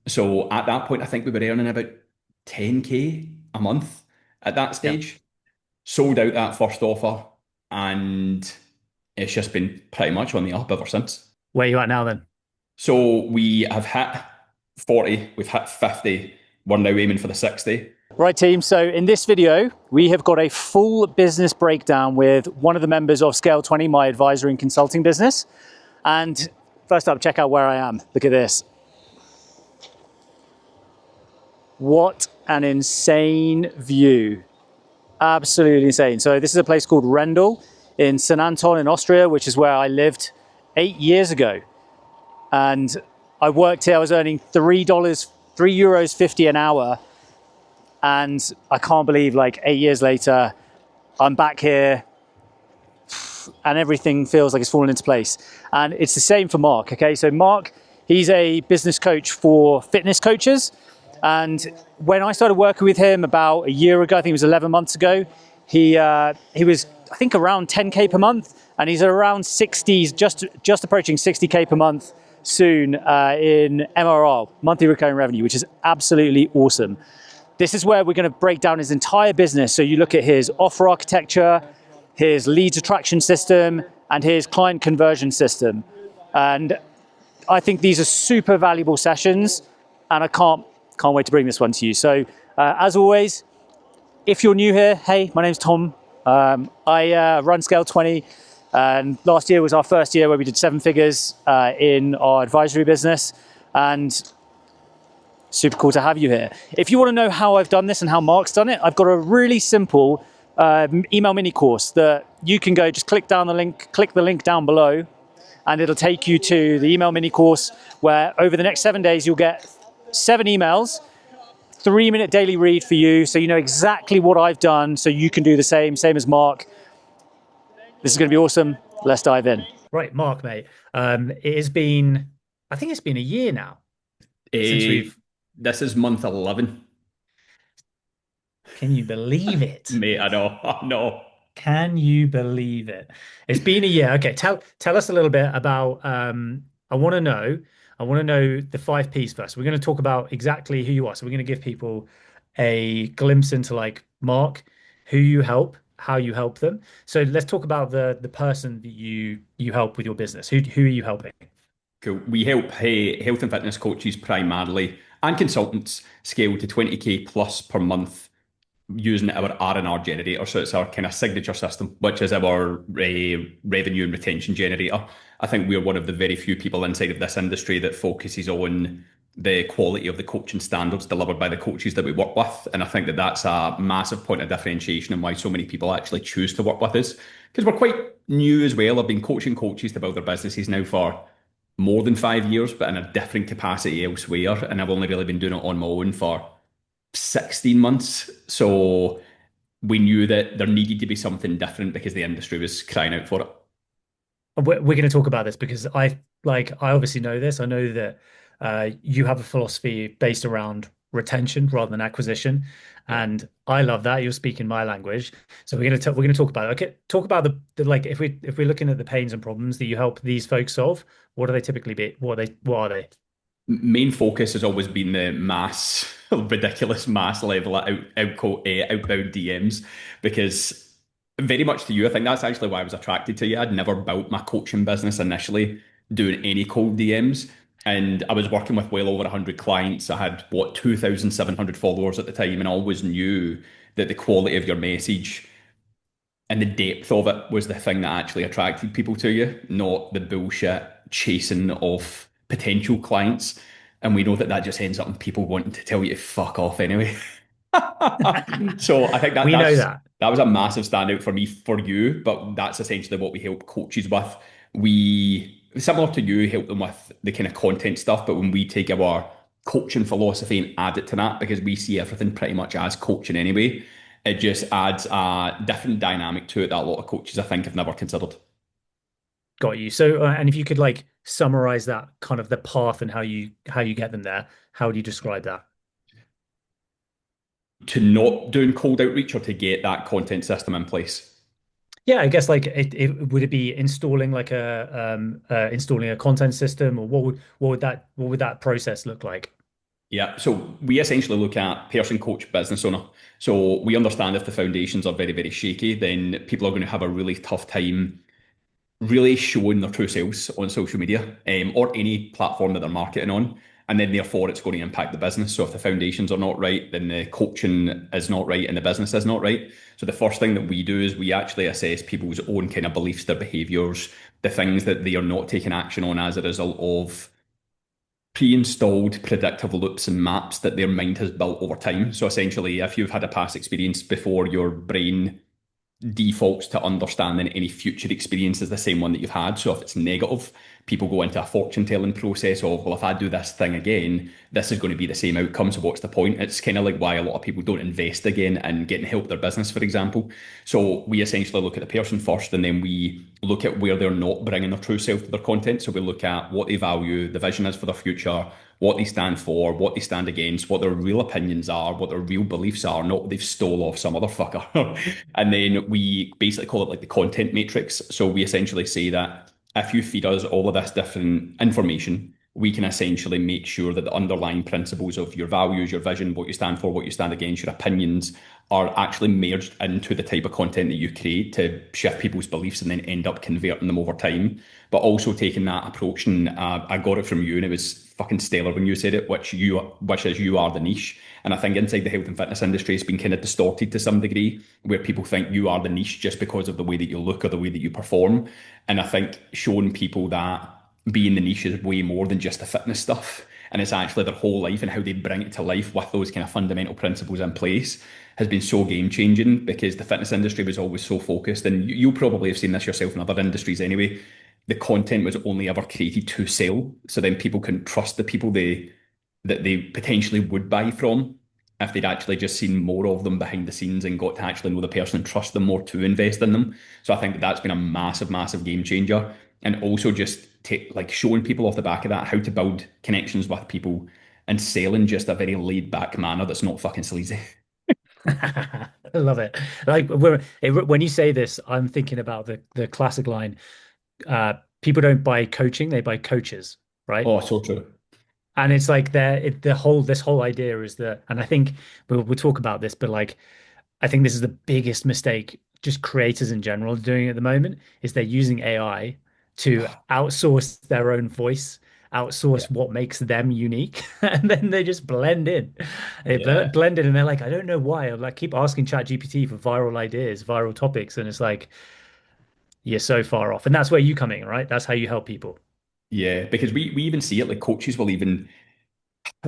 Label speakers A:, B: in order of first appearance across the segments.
A: So at that point, I think we were earning about 10K a month at that
B: Yeah.
A: stage. Sold out that first offer, and it's just been pretty much on the up ever since.
B: Where you at now then?
A: So we have hit 40, we've hit 50, we're now aiming for the 60.
B: Right, team. So in this video, we have got a full business breakdown with one of the members of Scale 20, my advisory and consulting business. And first up, check out where I am. Look at this. What an insane view. Absolutely insane. So this is a place called Rendell in St. Anton in Austria, which is where I lived 8 years ago. And I worked here, I was earning €3.50 an hour. And I can't believe, like, 8 years later, I'm back here and everything feels like it's fallen into place. And it's the same for Mark, okay? So Mark, he's a business coach for fitness coaches. And when I started working with him about a year ago, I think it was 11 months ago, he was, I think, around 10K per month. And he's around 60s, just approaching 60K per month soon in MRR, monthly recurring revenue, which is absolutely awesome. This is where we're going to break down his entire business. So you look at his offer architecture, his leads attraction system, and his client conversion system. And I think these are super valuable sessions, and I can't wait to bring this one to you. So as always, if you're new here, hey, my name's Tom. I run Scale 20, and last year was our first year where we did 7 figures in our advisory business. And super cool to have you here. If you want to know how I've done this and how Mark's done it, I've got a really simple email mini course that you can go, just click the link down below, and it'll take you to the email mini course where over the next 7 days, you'll get 7 emails, 3-minute daily read for you. So you know exactly what I've done. So you can do the same as Mark. This is going to be awesome. Let's dive in. Right, Mark, mate. It has been, I think it's been a year now since
A: Eh,
B: we've.
A: this is month 11.
B: Can you believe it?
A: Mate, I know, I know.
B: Can you believe it? It's been a year. Okay, tell us a little bit about I want to know the 5 Ps first. We're going to talk about exactly who you are. So we're going to give people a glimpse into, like, Mark, who you help, how you help them. So let's talk about the person that you help with your business. Who are you helping?
A: Cool. We help health and fitness coaches primarily and consultants scale to 20K plus per month using our R&R generator. So it's our kind of signature system, which is our revenue and retention generator. I think we're one of the very few people inside of this industry that focuses on the quality of the coaching standards delivered by the coaches that we work with. And I think that that's a massive point of differentiation and why so many people actually choose to work with us. Because we're quite new as well. I've been coaching coaches to build their businesses now for more than 5 years, but in a different capacity elsewhere. And I've only really been doing it on my own for 16 months. So we knew that there needed to be something different because the industry was crying out for it.
B: We're going to talk about this because I obviously know this. I know that you have a philosophy based around retention rather than acquisition,
A: Yeah.
B: and I love that. You're speaking my language, so we're going to talk about it. Okay, talk about the like if we're looking at the pains and problems that you help these folks solve. What do they typically be? What are they?
A: Main focus has always been the mass, ridiculous mass level outbound DMs because very much to you, I think that's actually why I was attracted to you. I'd never built my coaching business initially doing any cold DMs. And I was working with well over 100 clients. I had, 2,700 followers at the time, and I always knew that the quality of your message and the depth of it was the thing that actually attracted people to you, not the bullshit chasing of potential clients. And we know that that just ends up in people wanting to tell you to fuck off anyway. So I think that
B: We know that.
A: that was a massive standout for me for you, but that's essentially what we help coaches with. We, similar to you, help them with the kind of content stuff, but when we take our coaching philosophy and add it to that, because we see everything pretty much as coaching anyway, it just adds a different dynamic to it that a lot of coaches I think have never considered.
B: Got you. So, and if you could, like, summarize that kind of the path and how you get them there, how would you describe that?
A: To not doing cold outreach or to get that content system in place.
B: Yeah, I guess, like, it would it be installing like installing a content system, or what would that process look like?
A: Yeah, so we essentially look at person, coach, business owner. So we understand if the foundations are very, very shaky, then people are going to have a really tough time really showing their true selves on social media, or any platform that they're marketing on. And then therefore it's going to impact the business. So if the foundations are not right, then the coaching is not right and the business is not right. So the first thing that we do is we actually assess people's own kind of beliefs, their behaviors, the things that they are not taking action on as a result of pre-installed predictive loops and maps that their mind has built over time. So essentially, if you've had a past experience before, your brain defaults to understanding any future experience is the same one that you've had. So if it's negative, people go into a fortune telling process of, well, if I do this thing again, this is going to be the same outcome. So what's the point? It's kind of like why a lot of people don't invest again in getting help with their business, for example. So we essentially look at the person first, and then we look at where they're not bringing their true self to their content. So we look at what they value, the vision is for their future, what they stand for, what they stand against, what their real opinions are, what their real beliefs are, not what they've stole off some other fucker. And then we basically call it like the content matrix. So we essentially say that if you feed us all of this different information, we can essentially make sure that the underlying principles of your values, your vision, what you stand for, what you stand against, your opinions are actually merged into the type of content that you create to shift people's beliefs and then end up converting them over time. But also taking that approach, and I got it from you, and it was fucking stellar when you said it, which is you are the niche. And I think inside the health and fitness industry, it's been kind of distorted to some degree, where people think you are the niche just because of the way that you look or the way that you perform. And I think showing people that being the niche is way more than just the fitness stuff. And it's actually their whole life and how they bring it to life with those kind of fundamental principles in place has been so game changing, because the fitness industry was always so focused. And you'll probably have seen this yourself in other industries anyway. The content was only ever created to sell. So then people couldn't trust the people that they potentially would buy from if they'd actually just seen more of them behind the scenes and got to actually know the person and trust them more to invest in them. So I think that that's been a massive, massive game changer. And also just like showing people off the back of that how to build connections with people and sell in just a very laid back manner that's not fucking sleazy.
B: I love it. Like when you say this, I'm thinking about the classic line, people don't buy coaching, they buy coaches, right?
A: Oh, so true.
B: And it's like this whole idea is that, and I think we'll talk about this, but like I think this is the biggest mistake just creators in general are doing at the moment is they're using AI to outsource their own voice,
A: Yeah.
B: outsource what makes them unique, and then they just blend in. They
A: Yeah.
B: blend in, and they're like, I don't know why. I like keep asking ChatGPT for viral ideas, viral topics, and it's like you're so far off. And that's where you come in, right? That's how you help people.
A: Yeah. Because we even see it, like coaches will even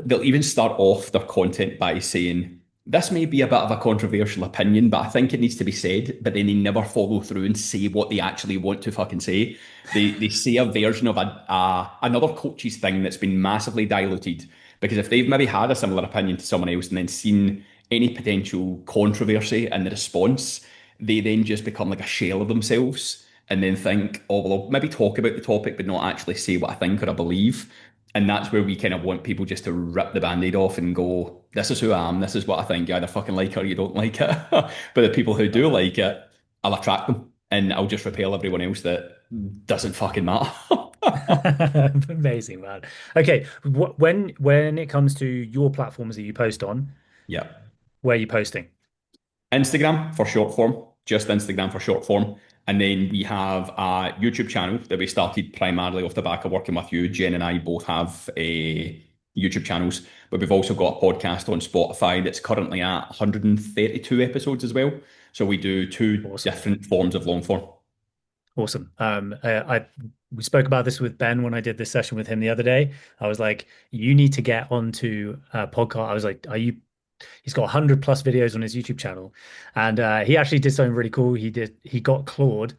A: they'll even start off their content by saying, this may be a bit of a controversial opinion, but I think it needs to be said. But then they never follow through and say what they actually want to fucking say. They say a version of another coach's thing that's been massively diluted. Because if they've maybe had a similar opinion to someone else and then seen any potential controversy in the response, they then just become like a shell of themselves and then think, oh, well, I'll maybe talk about the topic, but not actually say what I think or I believe. And that's where we kind of want people just to rip the band-aid off and go, this is who I am, this is what I think. You either fucking like it or you don't like it. But the people who do like it, I'll attract them and I'll just repel everyone else that doesn't fucking matter.
B: Amazing, man. Okay, when it comes to your platforms that you post on,
A: Yeah.
B: where are you posting?
A: Instagram for short form, just Instagram for short form. And then we have a YouTube channel that we started primarily off the back of working with you. Jen and I both have YouTube channels, but we've also got a podcast on Spotify that's currently at 132 episodes as well. So we do two
B: Awesome.
A: different forms of long form.
B: Awesome. We spoke about this with Ben when I did this session with him the other day. I was like, you need to get onto a podcast. I was like, are you? He's got 100 plus videos on his YouTube channel, and he actually did something really cool. He got Claude.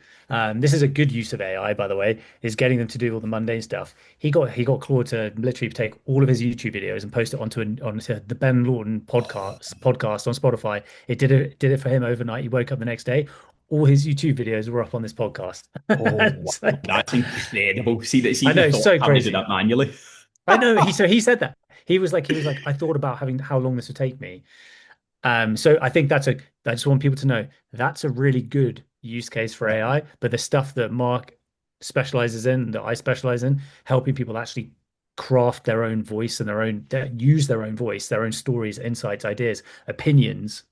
B: This is a good use of AI, by the way, is getting them to do all the mundane stuff. He got Claude to literally take all of his YouTube videos and post it onto the Ben Lawton podcast on Spotify. It did it for him overnight. He woke up the next day. All his YouTube videos were up on this podcast.
A: Oh,
B: It's
A: wow.
B: like,
A: That's incredible. See
B: I
A: the
B: know, it's
A: thought
B: so
A: of having to do
B: crazy.
A: that manually.
B: I know. He said that. He was like, I thought about having how long this would take me. So I think I just want people to know that's a really good use case for
A: Yeah.
B: AI, but the stuff that Mark specializes in, that I specialize in, helping people actually
C: craft their own voice and use their own voice, their own stories, insights, ideas, opinions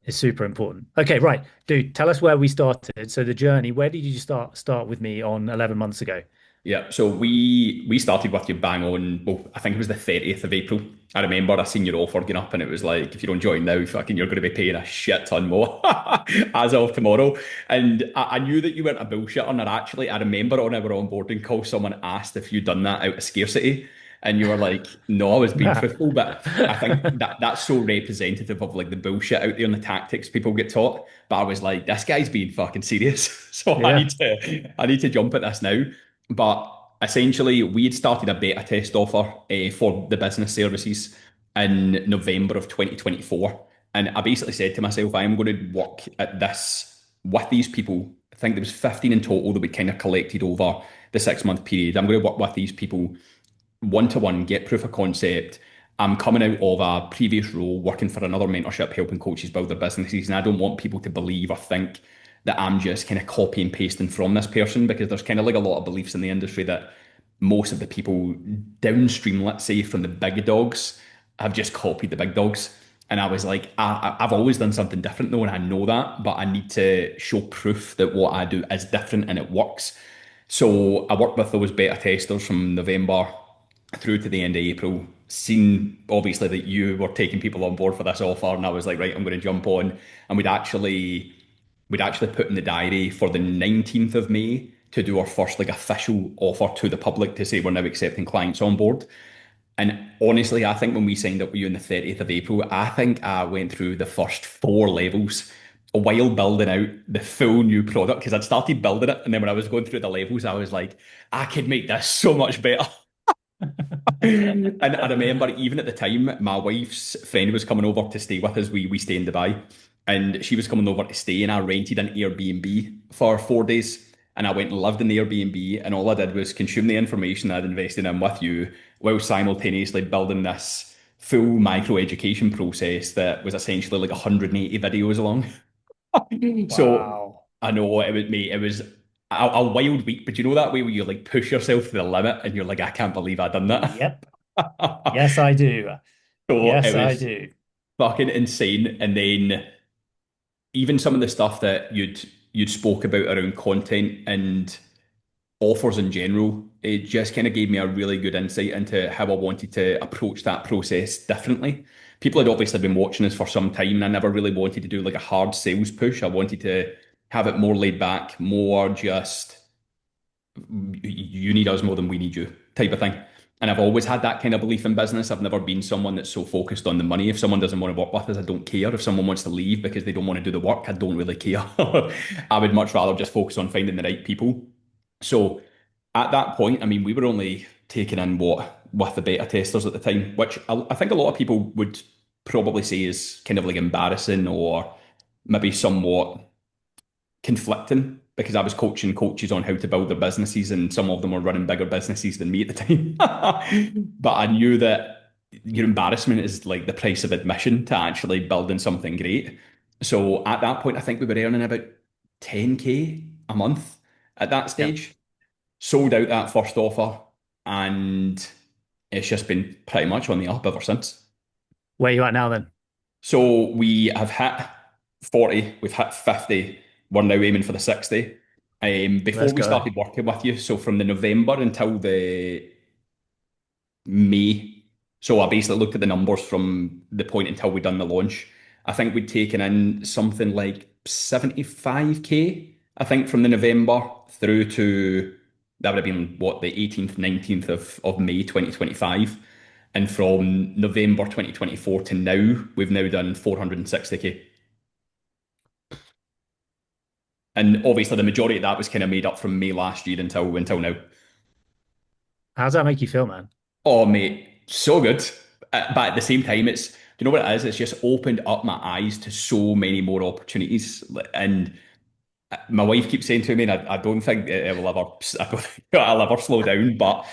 C: is super important. Okay, right, dude, tell us where we started. So the journey, where did you start with me on 11 months ago?
A: Yeah, so we started with you bang on. Well, I think it was the 30th of April. I remember I seen your offer going up, and it was like, if you don't join now, fucking, you're going to be paying a shit ton more as of tomorrow. And I knew that you weren't a bullshitter. And I remember on our onboarding call, someone asked if you'd done that out of scarcity, and you were like, "No, I was being truthful." But I think that that's so representative of like the bullshit out there and the tactics people get taught. But I was like, this guy's being fucking serious, so
C: Yeah.
A: I need to jump at this now. But essentially, we had started a beta test offer for the business services in November of 2024. And I basically said to myself, I am going to work at this with these people. I think there was 15 in total that we kind of collected over the 6 month period. I'm going to work with these people one to one, get proof of concept. I'm coming out of a previous role working for another mentorship, helping coaches build their businesses. And I don't want people to believe or think that I'm just kind of copy and pasting from this person, because there's kind of like a lot of beliefs in the industry that most of the people downstream, let's say, from the big dogs, have just copied the big dogs. And I was like, I've always done something different though, and I know that, but I need to show proof that what I do is different and it works. So I worked with those beta testers from November through to the end of April. Seen obviously that you were taking people on board for this offer, and I was like, right, I'm going to jump on. And we'd actually put in the diary for the 19th of May to do our first like official offer to the public to say we're now accepting clients on board. And honestly, I think when we signed up with you on the 30th of April, I think I went through the first 4 levels while building out the full new product, because I'd started building it. And then when I was going through the levels, I was like, I could make this so much better. And I remember even at the time, my wife's friend was coming over to stay with us. We stay in Dubai, and she was coming over to stay, and I rented an Airbnb for 4 days. And I went and lived in the Airbnb, and all I did was consume the information I'd invested in with you, while simultaneously building this full micro education process that was essentially like 180 videos long. So
C: Wow.
A: I know it was me. It was a wild week, but you know that way where you like push yourself to the limit, and you're like, I can't believe I've done that.
C: Yep. Yes, I do.
A: So it
C: Yes, I
A: was
C: do.
A: fucking insane. And then even some of the stuff that you'd spoke about around content and offers in general, it just kind of gave me a really good insight into how I wanted to approach that process differently. People had obviously been watching us for some time, and I never really wanted to do like a hard sales push. I wanted to have it more laid back, more just you need us more than we need you type of thing. And I've always had that kind of belief in business. I've never been someone that's so focused on the money. If someone doesn't want to work with us, I don't care. If someone wants to leave because they don't want to do the work, I don't really care. I would much rather just focus on finding the right people. So at that point, I mean, we were only taking in what with the beta testers at the time, which I think a lot of people would probably say is kind of like embarrassing or maybe somewhat conflicting, because I was coaching coaches on how to build their businesses, and some of them were running bigger businesses than me at the time. But I knew that your embarrassment is like the price of admission to actually building something great. So at that point, I think we were earning about 10K a month at that
C: Yep.
A: stage. Sold out that first offer, and it's just been pretty much on the up ever since.
C: Where you at now then?
A: So we have hit 40, we've hit 50, we're now aiming for the 60. Before
C: Let's
A: we
C: go.
A: started working with you, so from the November until the May, so I basically looked at the numbers from the point until we done the launch. I think we'd taken in something like 75K, I think, from the November through to that would have been what, the 18th, 19th of May 2025. And from November 2024 to now, we've now done 460K. And obviously, the majority of that was kind of made up from May last year until now.
C: How does that make you feel, man?
A: Oh, mate, so good. But at the same time, do you know what it is? It's just opened up my eyes to so many more opportunities. And my wife keeps saying to me, and I don't think it will ever, I don't think I'll ever slow down, but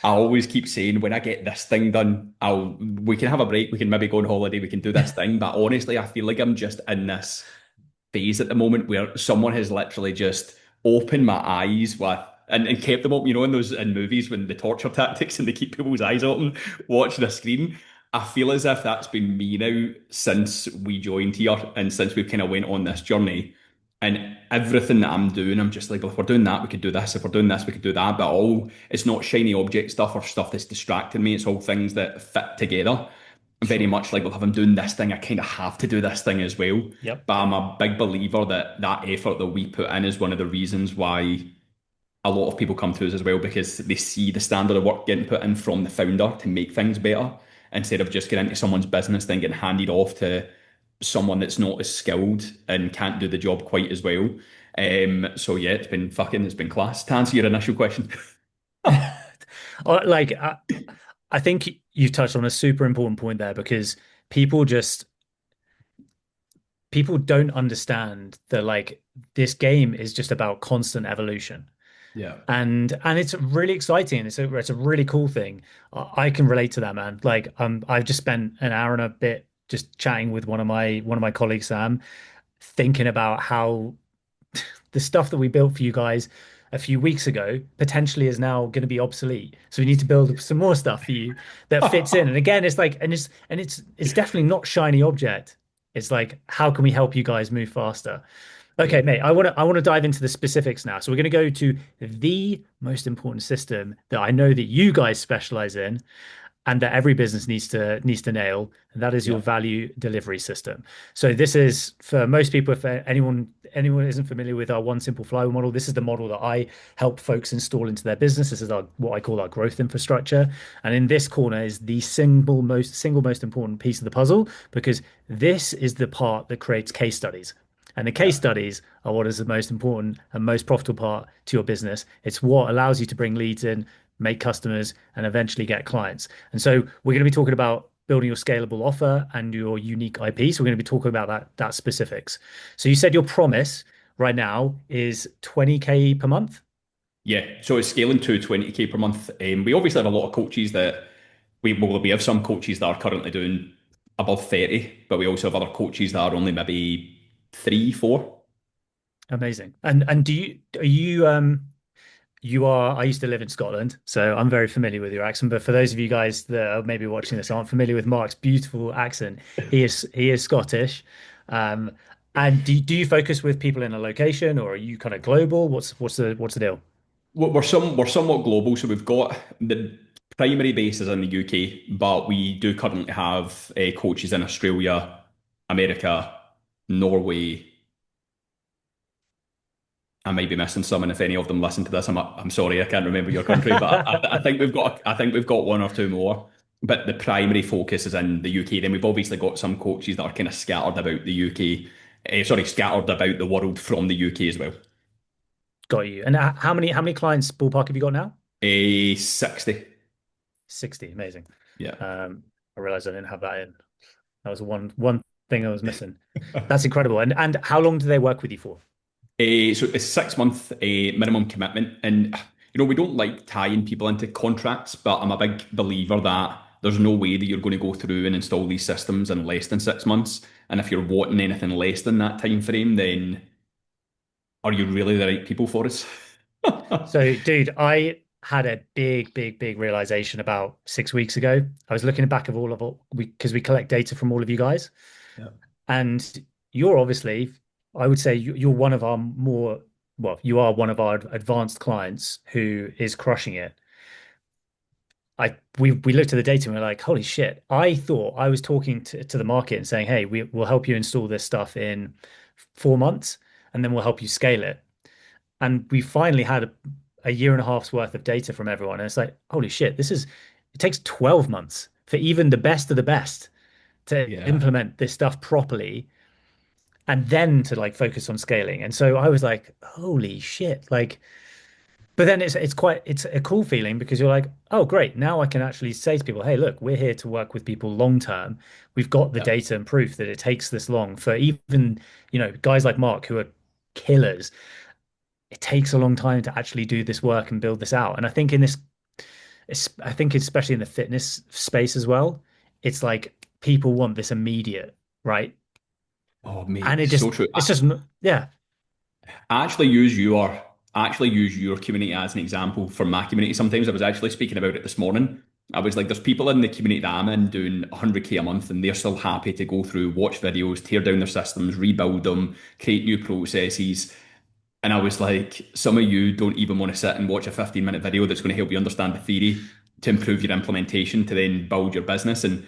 A: I always keep saying, when I get this thing done, we can have a break, we can maybe go on holiday, we can do this thing. But honestly, I feel like I'm just in this phase at the moment where someone has literally just opened my eyes with and kept them open. You know, in those in movies when the torture tactics and they keep people's eyes open watching a screen. I feel as if that's been me now since we joined here and since we've kind of went on this journey. And everything that I'm doing, I'm just like, well, if we're doing that, we could do this. If we're doing this, we could do that. But all it's not shiny object stuff or stuff that's distracting me. It's all things that fit together. Very
C: Sure.
A: much like, well, if I'm doing this thing, I kind of have to do this thing as well.
C: Yep.
A: But I'm a big believer that that effort that we put in is one of the reasons why a lot of people come to us as well, because they see the standard of work getting put in from the founder to make things better instead of just getting into someone's business, then getting handed off to someone that's not as skilled and can't do the job quite as well. So yeah, it's been class. To answer your initial question.
C: Like I think you've touched on a super important point there because people just people don't understand that like this game is just about constant evolution.
A: Yeah.
C: And it's really exciting. It's a really cool thing. I can relate to that, man. Like I've just spent an hour and a bit just chatting with one of my colleagues, Sam, thinking about how the stuff that we built for you guys a few weeks ago potentially is now going to be obsolete. So we need to build some more stuff for you that fits in. And again, it's like, and it's definitely not shiny object. It's like, how can we help you guys move faster?
A: Yeah.
C: Okay, mate, I want to dive into the specifics now. So we're going to go to the most important system that I know that you guys specialize in and that every business needs to nail, and that is your
A: Yeah.
C: value delivery system. So this is for most people, if anyone isn't familiar with our one simple flywheel model, this is the model that I help folks install into their business. This is our what I call our growth infrastructure. And in this corner is the single most important piece of the puzzle, because this is the part that creates case studies. And the case
A: Yeah.
C: studies are what is the most important and most profitable part to your business. It's what allows you to bring leads in, make customers, and eventually get clients. And so we're going to be talking about building your scalable offer and your unique IP. So we're going to be talking about that specifics. So you said your promise right now is 20K per month.
A: Yeah, so it's scaling to 20K per month. We obviously have a lot of coaches that we have some coaches that are currently doing above 30, but we also have other coaches that are only maybe three, four.
C: Amazing. And you are, I used to live in Scotland, so I'm very familiar with your accent. But for those of you guys that are maybe watching this aren't familiar with Mark's beautiful accent, he is Scottish. Um, and do you focus with people in a location, or are you kind of global? What's the deal?
A: We're somewhat global, so we've got the primary base is in the UK, but we do currently have coaches in Australia, America, Norway. I might be missing some, and if any of them listen to this, I'm sorry, I can't remember your country, but I think we've got one or two more. But the primary focus is in the UK. Then we've obviously got some coaches that are kind of scattered about the UK, scattered about the world from the UK as well.
C: Got you. And how many clients ballpark have you got now?
A: 60.
C: 60. Amazing.
A: Yeah.
C: I realized I didn't have that in. That was one thing I was missing. That's incredible. And how long do they work with you for?
A: So it's 6 month minimum commitment, and we don't like tying people into contracts, but I'm a big believer that there's no way that you're going to go through and install these systems in less than 6 months. And if you're wanting anything less than that time frame, then are you really the right people for us?
C: So, dude, I had a big realization about 6 weeks ago. I was looking back of all of it because we collect data from all of you guys,
A: Yeah.
C: and you're obviously, I would say, you're one of our more, well, you are one of our advanced clients who is crushing it. We looked at the data and we're like, holy shit! I thought I was talking to the market and saying, hey, we'll help you install this stuff in 4 months, and then we'll help you scale it. And we finally had a year and a half's worth of data from everyone. And it's like, holy shit, it takes 12 months for even the best of the best to
A: Yeah.
C: implement this stuff properly and then to like focus on scaling. And so I was like, holy shit. Like, but then it's a cool feeling because you're like, oh, great. Now I can actually say to people, hey, look, we're here to work with people long term. We've got the
A: Yeah.
C: data and proof that it takes this long for even, guys like Mark who are killers. It takes a long time to actually do this work and build this out. And I think I think especially in the fitness space as well, it's like people want this immediate, right?
A: Oh,
C: And
A: mate, so true.
C: it's just, yeah,
A: I actually use your I actually use your community as an example for my community sometimes. I was actually speaking about it this morning. I was like, there's people in the community that I'm in doing 100K a month, and they're still happy to go through, watch videos, tear down their systems, rebuild them, create new processes. And I was like, some of you don't even want to sit and watch a 15-minute video that's going to help you understand the theory to improve your implementation to then build your business. And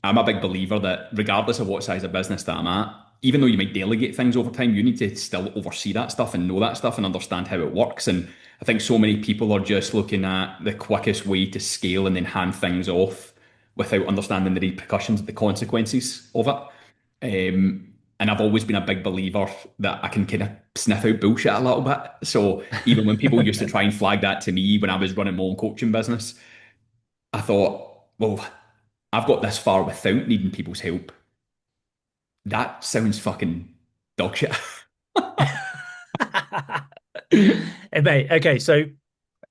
A: I'm a big believer that regardless of what size of business that I'm at, even though you might delegate things over time, you need to still oversee that stuff and know that stuff and understand how it works. And I think so many people are just looking at the quickest way to scale and then hand things off without understanding the repercussions, the consequences of it. And I've always been a big believer that I can kind of sniff out bullshit a little bit. So even when people used to try and flag that to me when I was running my own coaching business, I thought, well, I've got this far without needing people's help. That sounds fucking dog shit.
C: Hey, mate, okay, so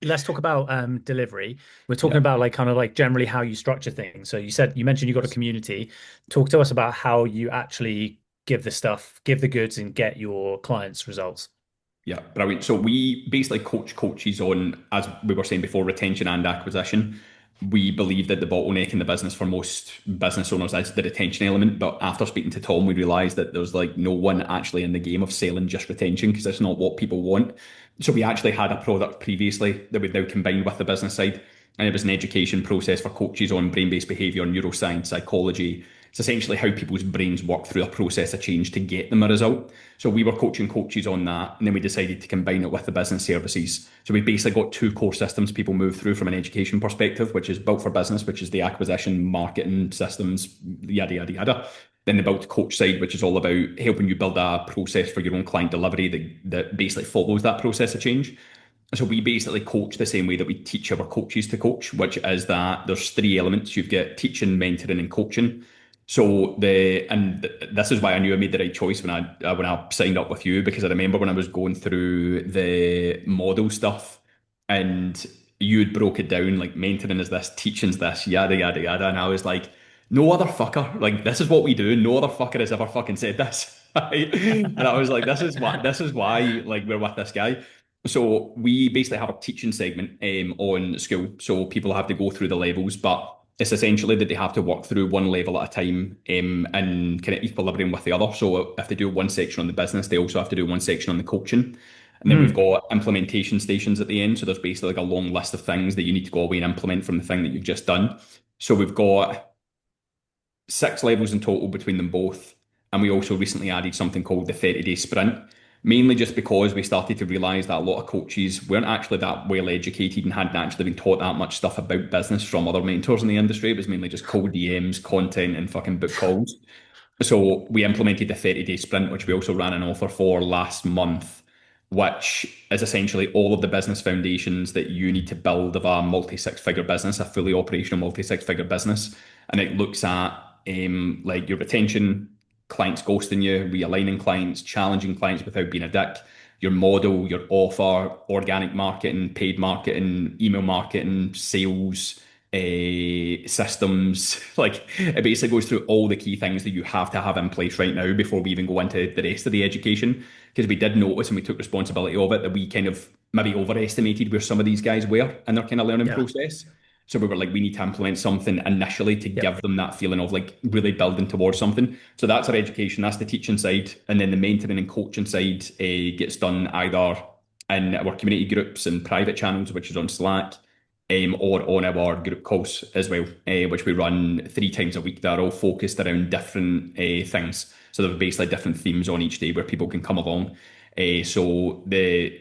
C: let's talk about delivery. We're talking
A: Yeah.
C: about like kind of like generally how you structure things. So you mentioned you got a community. Talk to us about how you actually give the stuff, give the goods, and get your clients results.
A: Yeah, brilliant. So we basically coach coaches on, as we were saying before, retention and acquisition. We believe that the bottleneck in the business for most business owners is the retention element. But after speaking to Tom, we realized that there's like no one actually in the game of selling just retention because that's not what people want. So we actually had a product previously that we've now combined with the business side. And it was an education process for coaches on brain-based behavior, neuroscience, psychology. It's essentially how people's brains work through a process of change to get them a result. So we were coaching coaches on that, and then we decided to combine it with the business services. So we basically got two core systems people move through from an education perspective, which is Built for Business, which is the acquisition, marketing systems, yada, yada, yada. Then the Built to Coach side, which is all about helping you build a process for your own client delivery that basically follows that process of change. So we basically coach the same way that we teach our coaches to coach, which is that there's three elements. You've got teaching, mentoring, and coaching. This is why I knew I made the right choice when I signed up with you, because I remember when I was going through the model stuff and you had broke it down like mentoring is this, teaching's this, yada yada yada, and I was like, no other fucker, like this is what we do. No other fucker has ever fucking said this. Right? And I was like, this is why like we're with this guy. So we basically have a teaching segment on Skool. So people have to go through the levels, but it's essentially that they have to work through one level at a time in kind of equilibrium with the other. So if they do one section on the business, they also have to do one section on the coaching. And then we've got implementation stations at the end. So there's basically like a long list of things that you need to go away and implement from the thing that you've just done. So we've got 6 levels in total between them both. And we also recently added something called the 30-day sprint, mainly just because we started to realize that a lot of coaches weren't actually that well educated and hadn't actually been taught that much stuff about business from other mentors in the industry. It was mainly just cold DMs, content, and fucking book calls. So we implemented the 30-day sprint, which we also ran an offer for last month, which is essentially all of the business foundations that you need to build of a multi-six-figure business, a fully operational multi-six-figure business. And it looks at like your retention, clients ghosting you, realigning clients, challenging clients without being a dick, your model, your offer, organic marketing, paid marketing, email marketing, sales, systems. Like it basically goes through all the key things that you have to have in place right now before we even go into the rest of the education. Because we did notice and we took responsibility of it that we kind of maybe overestimated where some of these guys were in their kind of learning process. So we were like, we need to implement something initially to give them that feeling of like really building towards something. So that's our education, that's the teaching side. And then the mentoring and coaching side gets done either in our community groups and private channels, which is on Slack, or on our group calls as well, which we run 3 times a week. That are all focused around different things. So there are basically different themes on each day where people can come along. So the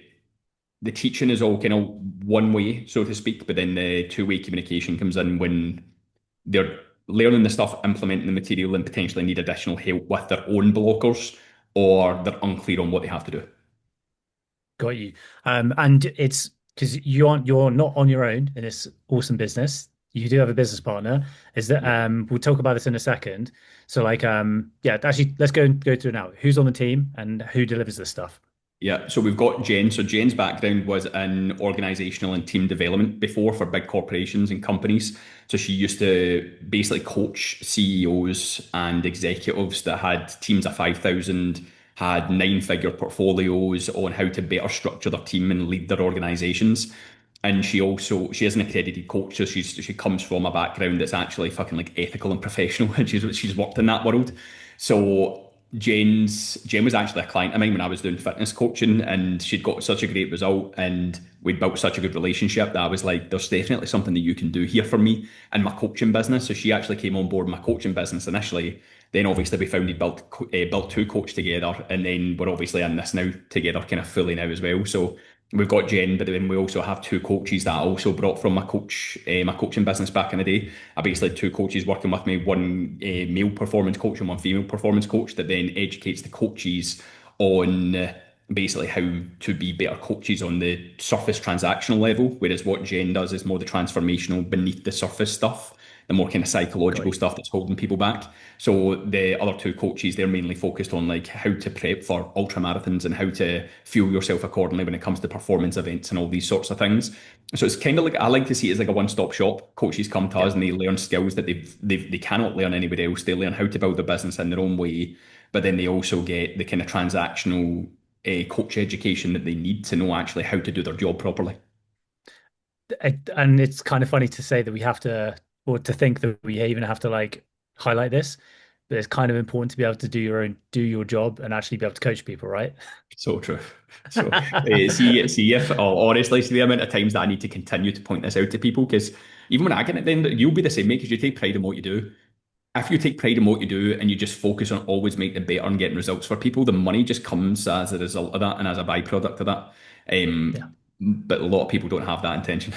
A: teaching is all kind of one way, so to speak, but then the two-way communication comes in when they're learning the stuff, implementing the material, and potentially need additional help with their own blockers, or they're unclear on what they have to do.
C: Got you. And it's because you're not on your own in this awesome business. You do have a business partner. Is that we'll talk about this in a second. So like actually let's go through it now. Who's on the team and who delivers this stuff?
A: Yeah, so we've got Jen. So Jen's background was in organizational and team development before for big corporations and companies. So she used to basically coach CEOs and executives that had teams of 5,000 had nine-figure portfolios on how to better structure their team and lead their organizations. And she is an accredited coach, so she comes from a background that's actually fucking like ethical and professional, and she's worked in that world. So Jen was actually a client of mine when I was doing fitness coaching, and she'd got such a great result, and we'd built such a good relationship that I was like, "There's definitely something that you can do here for me in my coaching business." So she actually came on board my coaching business initially. Then obviously we found we built two coach together, and then we're obviously in this now together, kind of fully now as well. So we've got Jen, but then we also have two coaches that I also brought from my coaching business back in the day. I basically had two coaches working with me, one male performance coach and one female performance coach that then educates the coaches on basically how to be better coaches on the surface transactional level, whereas what Jen does is more the transformational beneath the surface stuff, the more kind of psychological stuff that's holding people back. So the other two coaches, they're mainly focused on like how to prep for ultra marathons and how to fuel yourself accordingly when it comes to performance events and all these sorts of things. So it's kind of like, I like to see it as like a one-stop shop. Coaches come to us and they learn skills that they cannot learn anywhere else. They learn how to build their business in their own way, but then they also get the kind of transactional coach education that they need to know actually how to do their job properly.
C: And it's kind of funny to say that we have to, or to think that we even have to like highlight this, but it's kind of important to be able to do your job and actually be able to coach people, right?
A: So true. So see if honestly, see the amount of times that I need to continue to point this out to people, because even when I get it, then you'll be the same, mate, because you take pride in what you do. If you take pride in what you do and you just focus on always making it better and getting results for people, the money just comes as a result of that and as a byproduct of that.
C: Yeah.
A: But a lot of people don't have that intention.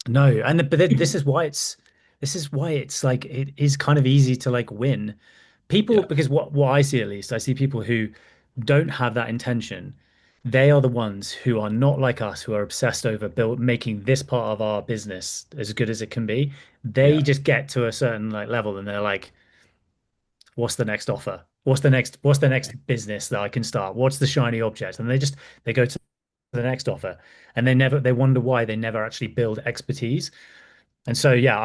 C: No, and but this is why it's like it is kind of easy to like win people
A: Yeah,
C: because what I see, at least I see people who don't have that intention. They are the ones who are not like us, who are obsessed over making this part of our business as good as it can be. They
A: yeah,
C: just get to a certain like level and they're like, what's the next offer? What's the next business that I can start? What's the shiny object? And they go to the next offer, and they wonder why they never actually build expertise. And so yeah,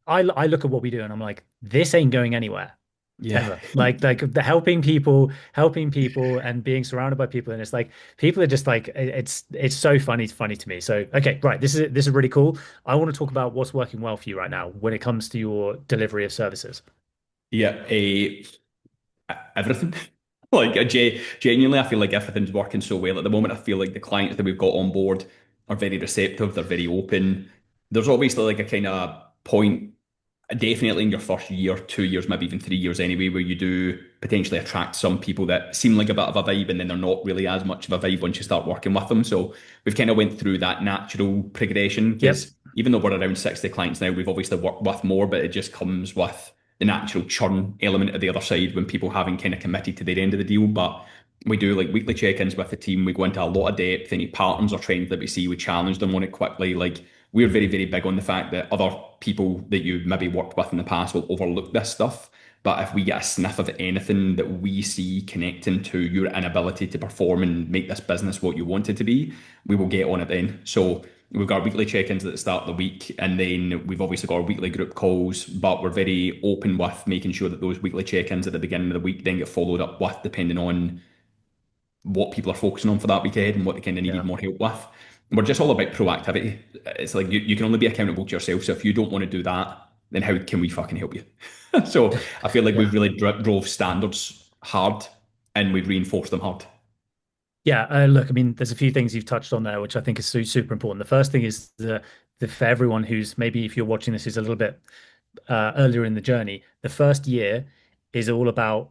C: I look at what we do and I'm like, this ain't going anywhere
A: yeah.
C: ever. Like the helping people and being surrounded by people, and it's like people are just like it's so funny to me. So okay, right, this is really cool. I want to talk about what's working well for you right now when it comes to your delivery of services.
A: Yeah, everything. Like, genuinely, I feel like everything's working so well at the moment. I feel like the clients that we've got on board are very receptive. They're very open. There's obviously like a kind of point, definitely in your first year, 2 years, maybe even 3 years anyway, where you do potentially attract some people that seem like a bit of a vibe, and then they're not really as much of a vibe once you start working with them. So we've kind of went through that natural progression,
C: Yep.
A: because even though we're around 60 clients now, we've obviously worked with more, but it just comes with the natural churn element of the other side when people haven't kind of committed to their end of the deal. But we do like weekly check-ins with the team. We go into a lot of depth. Any patterns or trends that we see, we challenge them on it quickly. Like, we're very, very big on the fact that other people that you maybe worked with in the past will overlook this stuff. But if we get a sniff of anything that we see connecting to your inability to perform and make this business what you want it to be, we will get on it then. So we've got our weekly check-ins at the start of the week, and then we've obviously got our weekly group calls, but we're very open with making sure that those weekly check-ins at the beginning of the week then get followed up with, depending on what people are focusing on for that week ahead and what they kind of needed
C: Yeah.
A: more help with. We're just all about proactivity. It's like you can only be accountable to yourself. So if you don't want to do that, then how can we fucking help you? So I feel like we've
C: Yeah.
A: really drove standards hard and we've reinforced them hard.
C: Yeah, look, I mean, there's a few things you've touched on there, which I think is super important. The first thing is the for everyone who's maybe if you're watching this who's a little bit earlier in the journey, the first year is all about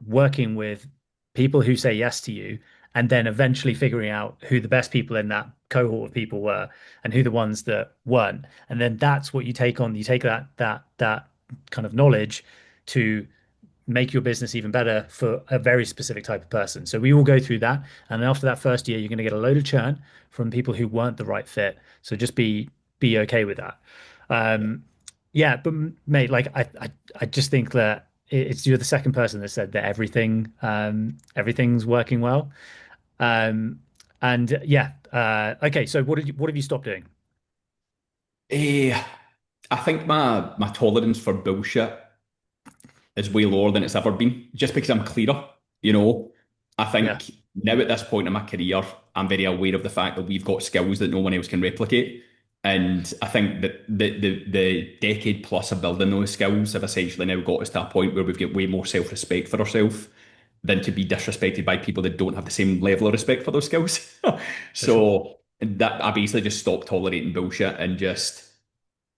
C: working with people who say yes to you, and then eventually figuring out who the best people in that cohort of people were and who the ones that weren't. And then that's what you take on. You take that kind of knowledge to make your business even better for a very specific type of person. So we will go through that. And after that first year, you're going to get a load of churn from people who weren't the right fit. So just be okay with that. Um, yeah, but mate, like I just think that it's you're the second person that said that everything's working well. Um, and yeah, okay. So what have you stopped doing?
A: Eh, I think my tolerance for bullshit is way lower than it's ever been, just because I'm clearer. You know, I
C: Yeah,
A: think now at this point in my career, I'm very aware of the fact that we've got skills that no one else can replicate. And I think that the decade plus of building those skills have essentially now got us to a point where we've got way more self-respect for ourselves than to be disrespected by people that don't have the same level of respect for those skills.
C: for sure.
A: So that I basically just stopped tolerating bullshit and just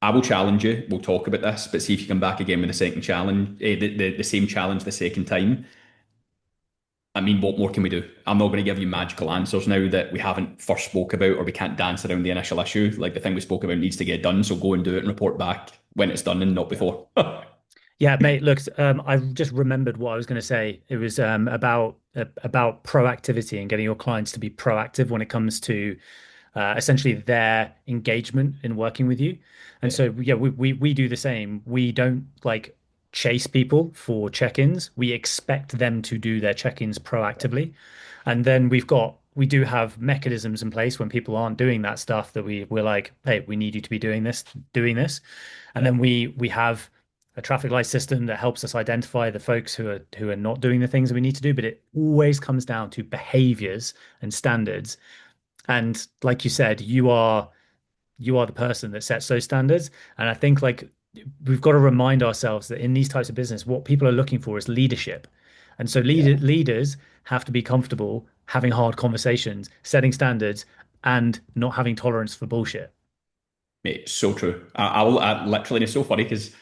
A: I will challenge you. We'll talk about this, but see if you come back again with the second challenge, the same challenge the second time. I mean, what more can we do? I'm not going to give you magical answers now that we haven't first spoke about or we can't dance around the initial issue. Like the thing we spoke about needs to get done. So go and do it and report back when it's done and not before.
C: Yeah, mate. Look, I just remembered what I was going to say. It was about proactivity and getting your clients to be proactive when it comes to essentially their engagement in working with you. And
A: Yeah.
C: so, yeah, we do the same. We don't like chase people for check-ins. We expect them to do their check-ins proactively. And then we do have mechanisms in place when people aren't doing that stuff that we're like, hey, we need you to be doing this, doing this. And
A: Yeah.
C: then we have a traffic light system that helps us identify the folks who are not doing the things that we need to do. But it always comes down to behaviors and standards. And like you said, you are the person that sets those standards. And I think like we've got to remind ourselves that in these types of business, what people are looking for is leadership. And so
A: Yeah.
C: leaders have to be comfortable having hard conversations, setting standards, and not having tolerance for bullshit.
A: Mate, so true. I literally, and it's so funny because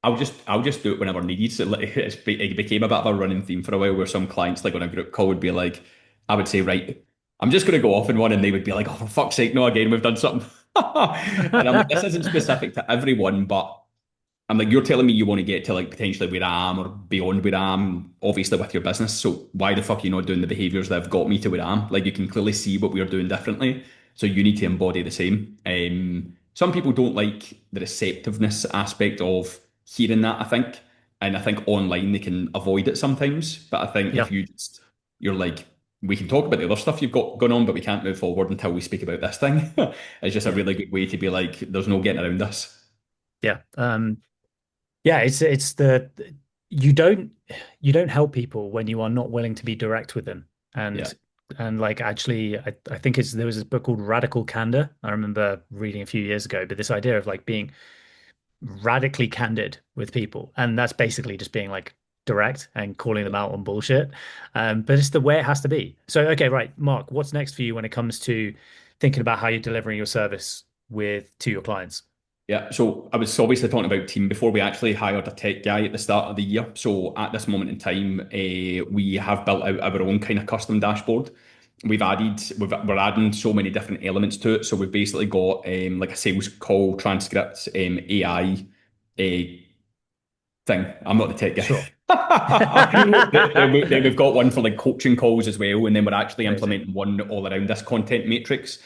A: I'll just do it whenever needed. So it became a bit of a running theme for a while where some clients, like on a group call, would be like, I would say, right, I'm just going to go off in one, and they would be like, oh, for fuck's sake, no, again, we've done something. And I'm like, this isn't specific to everyone, but I'm like, you're telling me you want to get to like potentially where I am or beyond where I am, obviously with your business. So why the fuck are you not doing the behaviors that have got me to where I am? Like you can clearly see what we're doing differently. So you need to embody the same. Some people don't like the receptiveness aspect of hearing that, I think. And I think online they can avoid it sometimes. But I think if
C: Yeah,
A: you're like, we can talk about the other stuff you've got going on, but we can't move forward until we speak about this thing. It's just a
C: yeah,
A: really good way to be like, there's no getting around this.
C: yeah. Yeah, it's the you don't you don't help people when you are not willing to be direct with them.
A: Yeah.
C: And like actually I think there was this book called Radical Candor. I remember reading a few years ago, but this idea of like being radically candid with people. And that's basically just being like direct and calling them out on bullshit. But it's the way it has to be. So okay, right, Mark, what's next for you when it comes to thinking about how you're delivering your service to your clients?
A: Yeah, so I was obviously talking about team before. We actually hired a tech guy at the start of the year. So at this moment in time, we have built out our own kind of custom dashboard. We're adding so many different elements to it. So we've basically got like a sales call transcript, AI thing. I'm not the tech guy.
C: Sure.
A: Then we've got one for like coaching calls as well, and then we're actually
C: Amazing.
A: implementing one all around this content matrix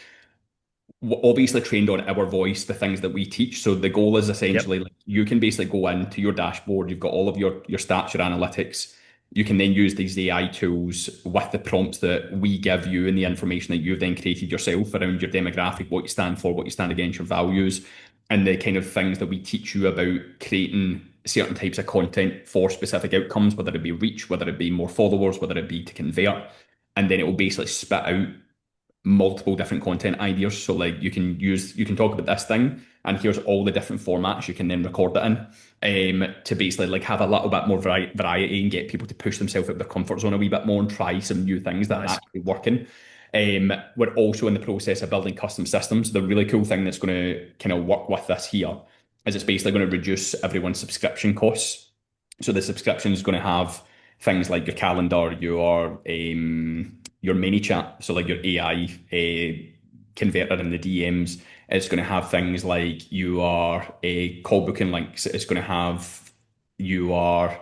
A: obviously trained on our voice, the things that we teach. So the goal is
C: Yep.
A: essentially like you can basically go into your dashboard, you've got all of your stats, your analytics. You can then use these AI tools with the prompts that we give you and the information that you've then created yourself around your demographic, what you stand for, what you stand against, your values, and the kind of things that we teach you about creating certain types of content for specific outcomes, whether it be reach, whether it be more followers, whether it be to convert. And then it will basically spit out multiple different content ideas. So like you can talk about this thing and here's all the different formats you can then record it in to basically like have a little bit more variety and get people to push themselves out of their comfort zone a wee bit more and try some new things that are
C: Nice.
A: actually working. We're also in the process of building custom systems. The really cool thing that's going to kind of work with this here is it's basically going to reduce everyone's subscription costs. So the subscription is going to have things like your calendar, your mini chat, so like your AI converter in the DMs. It's going to have things like your call booking links. It's going to have your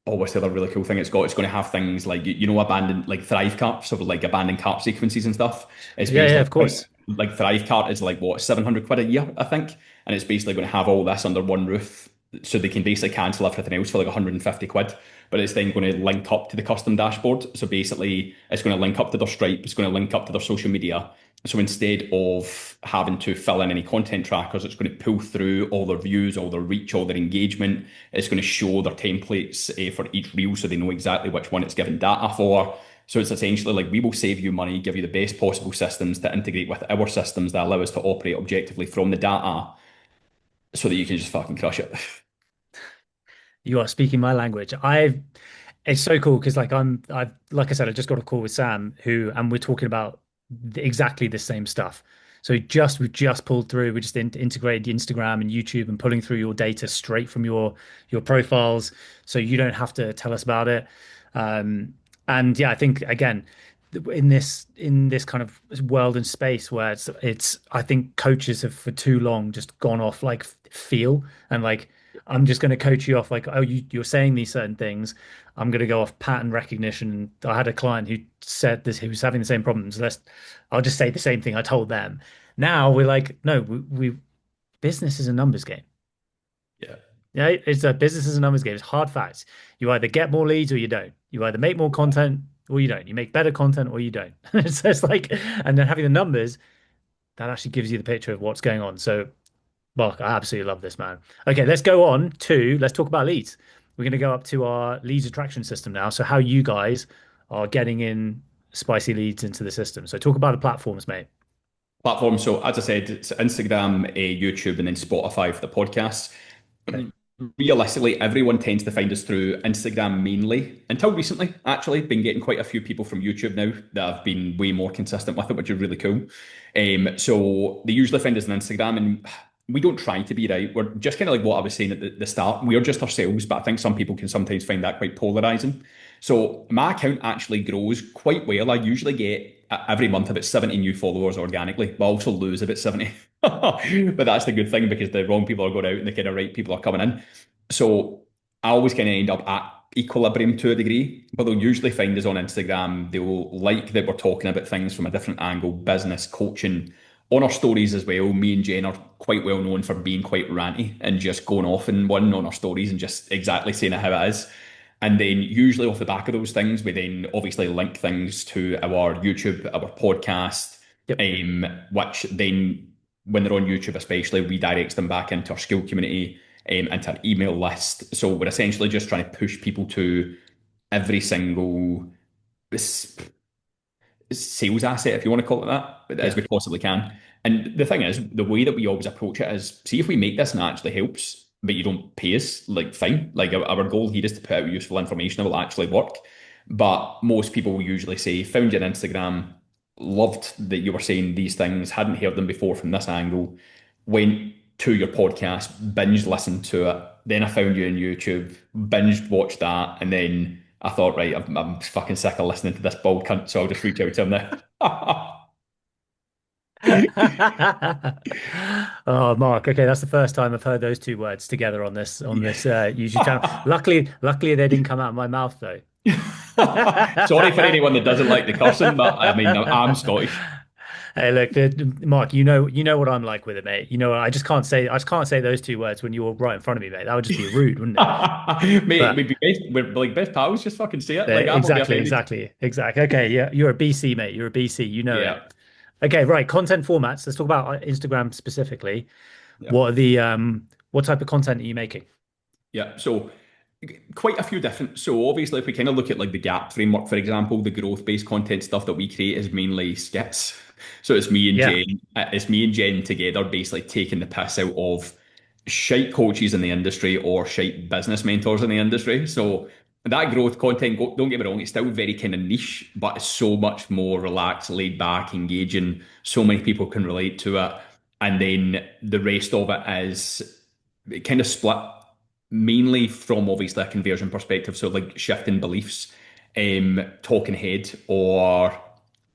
A: what's the other really cool thing it's got? It's going to have things like abandoned like Thrive carts, so like abandoned cart sequences and stuff. It's
C: Yeah, yeah,
A: basically
C: of course.
A: like Thrive cart is like what, 700 quid a year, I think, and it's basically going to have all this under one roof, so they can basically cancel everything else for like 150 quid. But it's then going to link up to the custom dashboard. So basically, it's going to link up to their Stripe. It's going to link up to their social media. So instead of having to fill in any content trackers, it's going to pull through all their views, all their reach, all their engagement. It's going to show their templates for each reel so they know exactly which one it's given data for. So it's essentially like we will save you money, give you the best possible systems to integrate with our systems that allow us to operate objectively from the data so that you can just fucking crush it.
C: You are speaking my language. It's so cool because like I said, I just got a call with Sam and we're talking about exactly the same stuff. So we just pulled through, we just integrated Instagram and YouTube and pulling through your data straight from your profiles. So you don't have to tell us about it. And yeah, I think again, in this kind of world and space where it's I think coaches have for too long just gone off like feel and like I'm just going to coach you off like, oh, you're saying these certain things. I'm going to go off pattern recognition. I had a client who said this, he was having the same problems. I'll just say the same thing I told them. Now we're like, no, business is a numbers game.
A: Yeah.
C: Yeah, it's a business is a numbers game. It's hard facts. You either get more leads or you don't. You either make more content or you don't. You make better content or you don't. So it's like, and then having the numbers, that actually gives you the picture of what's going on. So Mark, I absolutely love this, man. Okay, let's talk about leads. We're going to go up to our leads attraction system now. So how you guys are getting in spicy leads into the system. So talk about the platforms, mate.
A: Platform. So as I said, it's Instagram, YouTube, and then Spotify for the podcasts.
C: Okay.
A: Realistically, everyone tends to find us through Instagram mainly. Until recently, actually, been getting quite a few people from YouTube now that have been way more consistent with it, which is really cool. So they usually find us on Instagram, and we don't try to be right. We're just kind of like what I was saying at the start. We're just ourselves, but I think some people can sometimes find that quite polarizing. So my account actually grows quite well. I usually get every month about 70 new followers organically, but I also lose about 70. But that's the good thing because the wrong people are going out and the kind of right people are coming in. So I always kind of end up at equilibrium to a degree, but they'll usually find us on Instagram. They'll like that we're talking about things from a different angle, business, coaching, on our stories as well. Me and Jen are quite well known for being quite ranty and just going off in one on our stories and just exactly saying it how it is. And then usually off the back of those things, we then obviously link things to our YouTube, our podcast,
C: Yep.
A: which then when they're on YouTube especially, redirects them back into our Skool community, into our email list. So we're essentially just trying to push people to every single sales asset, if you want to call it that, as we possibly can. And the thing is, the way that we always approach it is, see if we make this and it actually helps, but you don't pay us, like fine. Like our goal here is to put out useful information that will actually work. But most people will usually say, found you on Instagram, loved that you were saying these things, hadn't heard them before from this angle, went to your podcast, binged listened to it. Then I found you on YouTube, binged watched that, and then I thought, right, I'm fucking sick of listening to this bald cunt, so I'll just reach out to him now.
C: Oh, Mark. Okay, that's the first time I've heard those two words together on this YouTube channel. Luckily, they didn't come out of my mouth though.
A: Sorry for anyone that doesn't like the cursing, but I mean, I'm Scottish.
C: Hey, look, Mark. You know what I'm like with it, mate. You know, I just can't say those two words when you're right in front of me, mate. That would just be rude, wouldn't it?
A: Mate,
C: But
A: we're like best pals. Just fucking say it. Like I'm not
C: exactly,
A: offended.
C: exactly. Okay, yeah, you're a BC, mate. You're a BC. You know
A: Yeah,
C: it. Okay, right. Content formats. Let's talk about Instagram specifically.
A: yeah,
C: What type of content are you making?
A: yeah. So quite a few different. So obviously, if we kind of look at like the Gap framework, for example, the growth-based content stuff that we create is mainly skits. So it's me and
C: Yeah,
A: Jen. It's me and Jen together, basically taking the piss out of shite coaches in the industry or shite business mentors in the industry. So that growth content, don't get me wrong, it's still very kind of niche, but it's so much more relaxed, laid back, engaging. So many people can relate to it. And then the rest of it is kind of split mainly from obviously a conversion perspective. So like shifting beliefs, talking head, or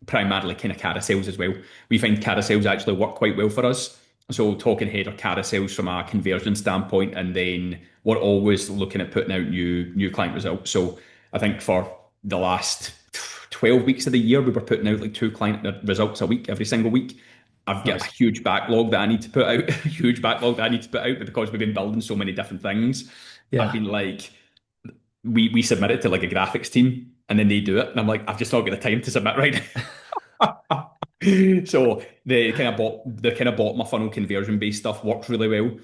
A: primarily kind of carousels as well. We find carousels actually work quite well for us. So talking head or carousels from a conversion standpoint, and then we're always looking at putting out new client results. So I think for the last 12 weeks of the year, we were putting out like 2 client results a week, every single week. I've got a
C: nice.
A: huge backlog that I need to put out, a huge backlog that I need to put out, but because we've been building so many different things, I've
C: Yeah.
A: been like, we submit it to like a graphics team and then they do it. And I'm like, I've just not got the time to submit right now. So the kind of bottom of funnel conversion based stuff works really well.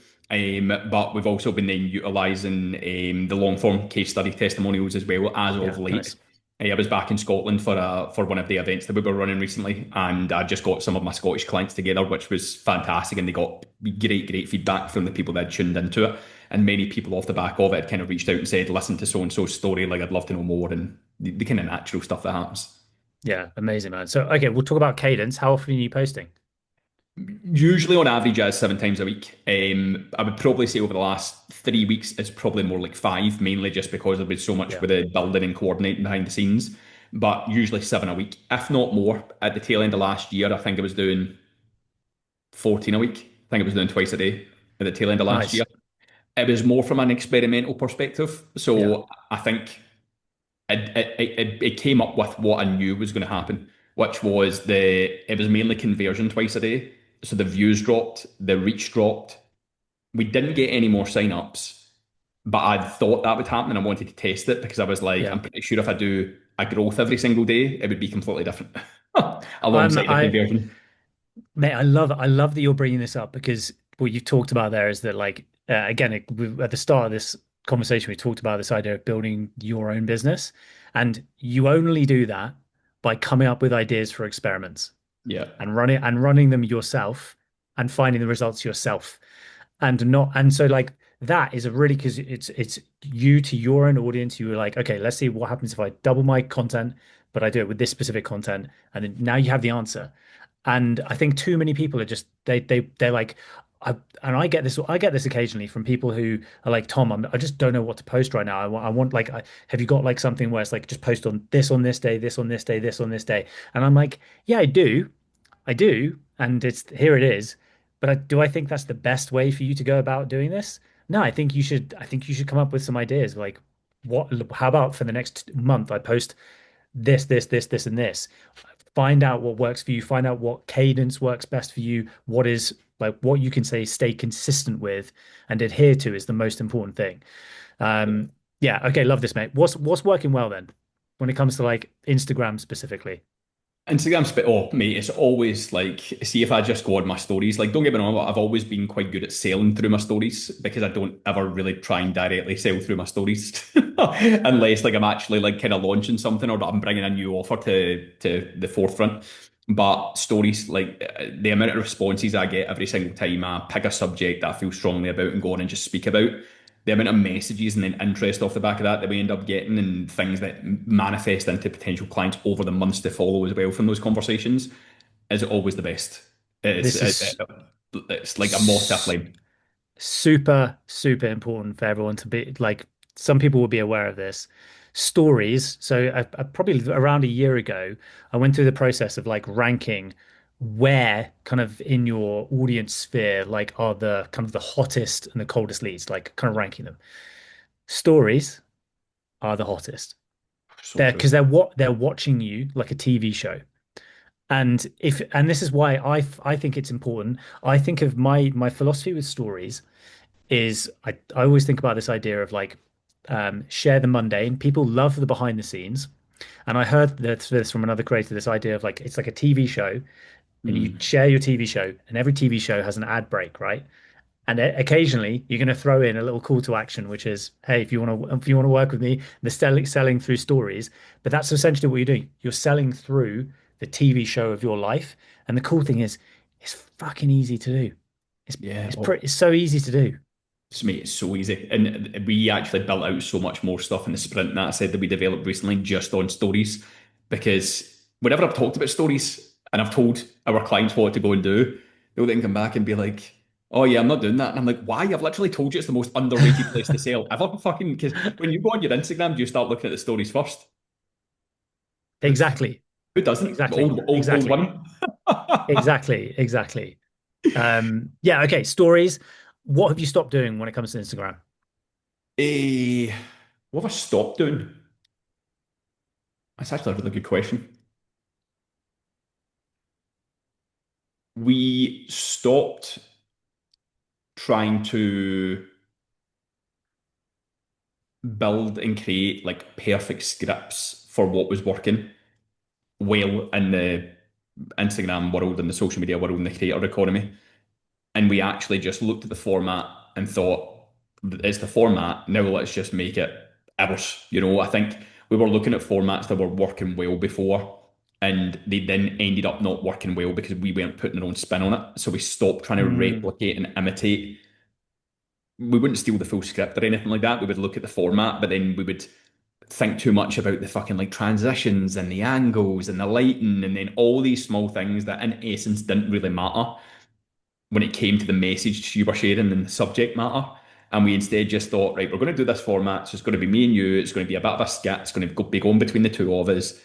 A: But we've also been then utilising the long form case study testimonials as well as of
C: Yeah,
A: late.
C: nice.
A: I was back in Scotland for one of the events that we were running recently, and I just got some of my Scottish clients together, which was fantastic, and they got great feedback from the people that had tuned into it. And many people off the back of it had kind of reached out and said, "Listen to so and so's story, like I'd love to know more," and the kind of natural stuff that happens.
C: Yeah, amazing, man. So, okay, we'll talk about cadence. How often are you posting?
A: Usually on average as 7 times a week. I would probably say over the last 3 weeks it's probably more like five, mainly just because there's been so much
C: Yeah,
A: with the building and coordinating behind the scenes. But usually seven a week, if not more. At the tail end of last year, I think I was doing 14 a week. I think I was doing twice a day at the tail end of last year.
C: nice.
A: It was more from an experimental perspective.
C: Yeah,
A: So I think it came up with what I knew was going to happen, which was it was mainly conversion twice a day. So the views dropped, the reach dropped. We didn't get any more sign-ups, but I thought that would happen and I wanted to test it because I was like,
C: yeah.
A: I'm pretty sure if I do a growth every single day, it would be completely different alongside the
C: I
A: conversion.
C: Mate, I love that you're bringing this up because what you've talked about there is that, like, again, at the start of this conversation, we talked about this idea of building your own business, and you only do that by coming up with ideas for experiments
A: Yeah.
C: and running them yourself and finding the results yourself, and not and so like that is a really because it's you to your own audience. You were like, okay, let's see what happens if I double my content, but I do it with this specific content, and then now you have the answer. And I think too many people are just they're like, and I get this occasionally from people who are like, Tom, I just don't know what to post right now. I want like, have you got like something where it's like just post on this day, this on this day, this on this day? And I'm like, yeah, I do, and it's here it is. But do I think that's the best way for you to go about doing this? No, I think you should. I think you should come up with some ideas. Like, what? How about for the next month, I post this, and this. Find out what works for you. Find out what cadence works best for you. What is like what you can say stay consistent with and adhere to is the most important thing. Um, yeah. Okay. Love this, mate. What's working well then when it comes to like Instagram specifically?
A: Instagram's bit, oh, mate, it's always like, see if I just go on my stories. Like, don't get me wrong, I've always been quite good at selling through my stories because I don't ever really try and directly sell through my stories unless like I'm actually like kind of launching something or I'm bringing a new offer to the forefront. But stories, like the amount of responses I get every single time I pick a subject that I feel strongly about and go on and just speak about, the amount of messages and then interest off the back of that we end up getting and things that manifest into potential clients over the months to follow as well from those conversations is always the best. It's
C: This
A: it,
C: is
A: it's like a moth to a flame.
C: super important for everyone to be like some people will be aware of this stories. So I probably around a year ago I went through the process of like ranking where kind of in your audience sphere like are the kind of the hottest and the coldest leads, like kind of ranking them. Stories are the hottest.
A: So
C: They're
A: true.
C: because they're watching you like a TV show. And this is why I think it's important. I think of my philosophy with stories is I always think about this idea of like share the mundane. People love the behind the scenes. And I heard this from another creator, this idea of like it's like a TV show and you
A: Mm.
C: share your TV show and every TV show has an ad break, right? And occasionally you're going to throw in a little call to action, which is, hey, if you want to work with me, the selling through stories. But that's essentially what you're doing. You're selling through the TV show of your life. And the cool thing is, it's fucking easy to do.
A: Yeah,
C: It's so easy to do.
A: mate, it's so easy. And we actually built out so much more stuff in the sprint that I said that we developed recently just on stories. Because whenever I've talked about stories and I've told our clients what to go and do, they'll then come back and be like, oh yeah, I'm not doing that. And I'm like, why? I've literally told you it's the most underrated place to sell ever. Fucking, because when you go on your Instagram, do you start looking at the stories first? Who,
C: Exactly.
A: who doesn't?
C: Exactly.
A: Old
C: Exactly.
A: one.
C: Exactly. Yeah, okay. Stories. What have you stopped doing when it comes to Instagram?
A: Eh, what have I stopped doing? That's actually a really good question. We stopped trying to build and create like perfect scripts for what was working well in Instagram world and the social media world and the creator economy. And we actually just looked at the format and thought, it's the format, now let's just make it ours. I think we were looking at formats that were working well before, and they then ended up not working well because we weren't putting our own spin on it. So we stopped trying to
C: Mm,
A: replicate and imitate. We wouldn't steal the full script or anything like that. We would look at the format, but then we would think too much about the fucking like transitions and the angles and the lighting and then all these small things that in essence didn't really matter when it came to the message you were sharing and the subject matter. And we instead just thought, right, we're going to do this format. So it's going to be me and you. It's going to be a bit of a skit. It's going to be going between the two of us.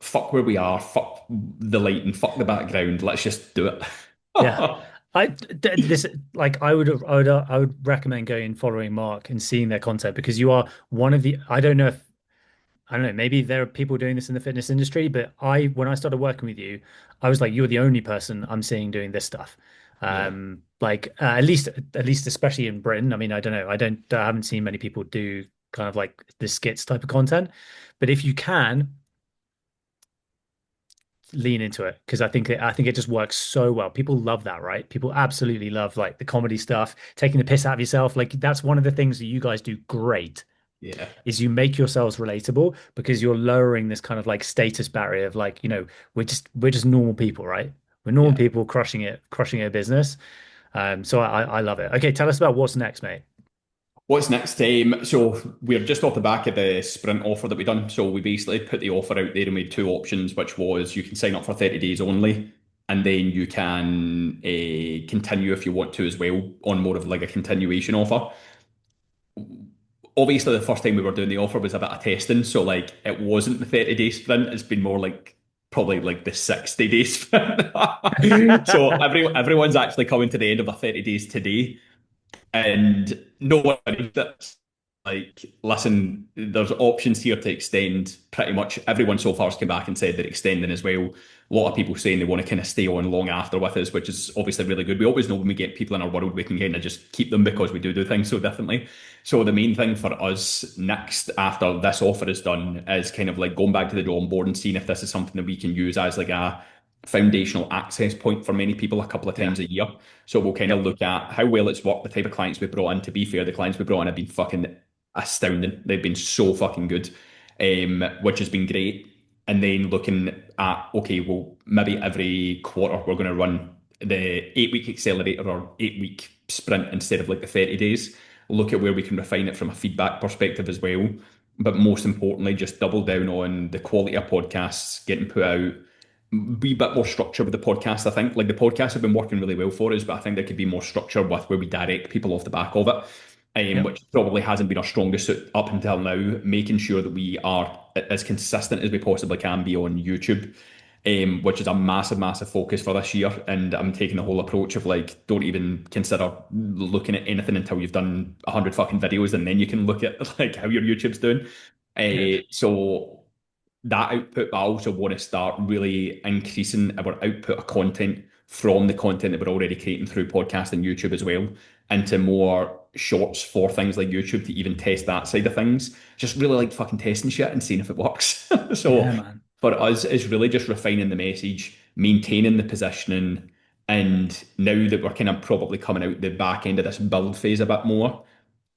A: Fuck where we are. Fuck the lighting. Fuck the background. Let's just do it.
C: yeah. This like I would recommend going and following Mark and seeing their content because you are one of the I don't know, maybe there are people doing this in the fitness industry, but when I started working with you, I was like, you're the only person I'm seeing doing this stuff.
A: Yeah.
C: At least, especially in Britain. I mean, I don't know. I haven't seen many people do kind of like the skits type of content, but if you can lean into it, because I think it just works so well. People love that, right? People absolutely love like the comedy stuff, taking the piss out of yourself. Like that's one of the things that you guys do great
A: Yeah.
C: is you make yourselves relatable because you're lowering this kind of like status barrier of like, we're just normal people, right? We're normal
A: Yeah.
C: people crushing a business. So I love it. Okay, tell us about what's next, mate.
A: What's next? So we're just off the back of the sprint offer that we done. So we basically put the offer out there and made two options, which was you can sign up for 30 days only, and then you can continue if you want to as well on more of like a continuation offer. Obviously, the first time we were doing the offer was a bit of testing, so like it wasn't the 30-day sprint. It's been more like probably like the 60-day sprint. So everyone's actually coming to the end of their 30 days today. And no one read it. Like, listen, there's options here to extend. Pretty much everyone so far has come back and said they're extending as well. A lot of people saying they want to kind of stay on long after with us, which is obviously really good. We always know when we get people in our world, we can kind of just keep them because we do things so differently. So the main thing for us next after this offer is done is kind of like going back to the drawing board and seeing if this is something that we can use as like a foundational access point for many people a couple of
C: Yeah.
A: times a year. So we'll kind of
C: Yep.
A: look at how well it's worked, the type of clients we brought in. To be fair, the clients we brought in have been fucking astounding. They've been so fucking good, which has been great. And then looking at, okay, well, maybe every quarter we're going to run the 8 week accelerator or 8 week sprint instead of like the 30 days. Look at where we can refine it from a feedback perspective as well. But most importantly, just double down on the quality of podcasts getting put out, be a bit more structure with the podcast. I think like the podcasts have been working really well for us, but I think there could be more structure with where we direct people off the back of it,
C: Yep.
A: which probably hasn't been our strongest suit up until now. Making sure that we are as consistent as we possibly can be on YouTube, which is a massive, massive focus for this year. And I'm taking the whole approach of like, don't even consider looking at anything until you've done 100 fucking videos, and then you can look at like how your YouTube's doing.
C: Good.
A: So that output, but I also want to start really increasing our output of content from the content that we're already creating through podcast and YouTube as well into more shorts for things like YouTube to even test that side of things. Just really like fucking testing shit and seeing if it works. So
C: Yeah, man.
A: for us, it's really just refining the message, maintaining the positioning, and now that we're kind of probably coming out the back end of this build phase a bit more,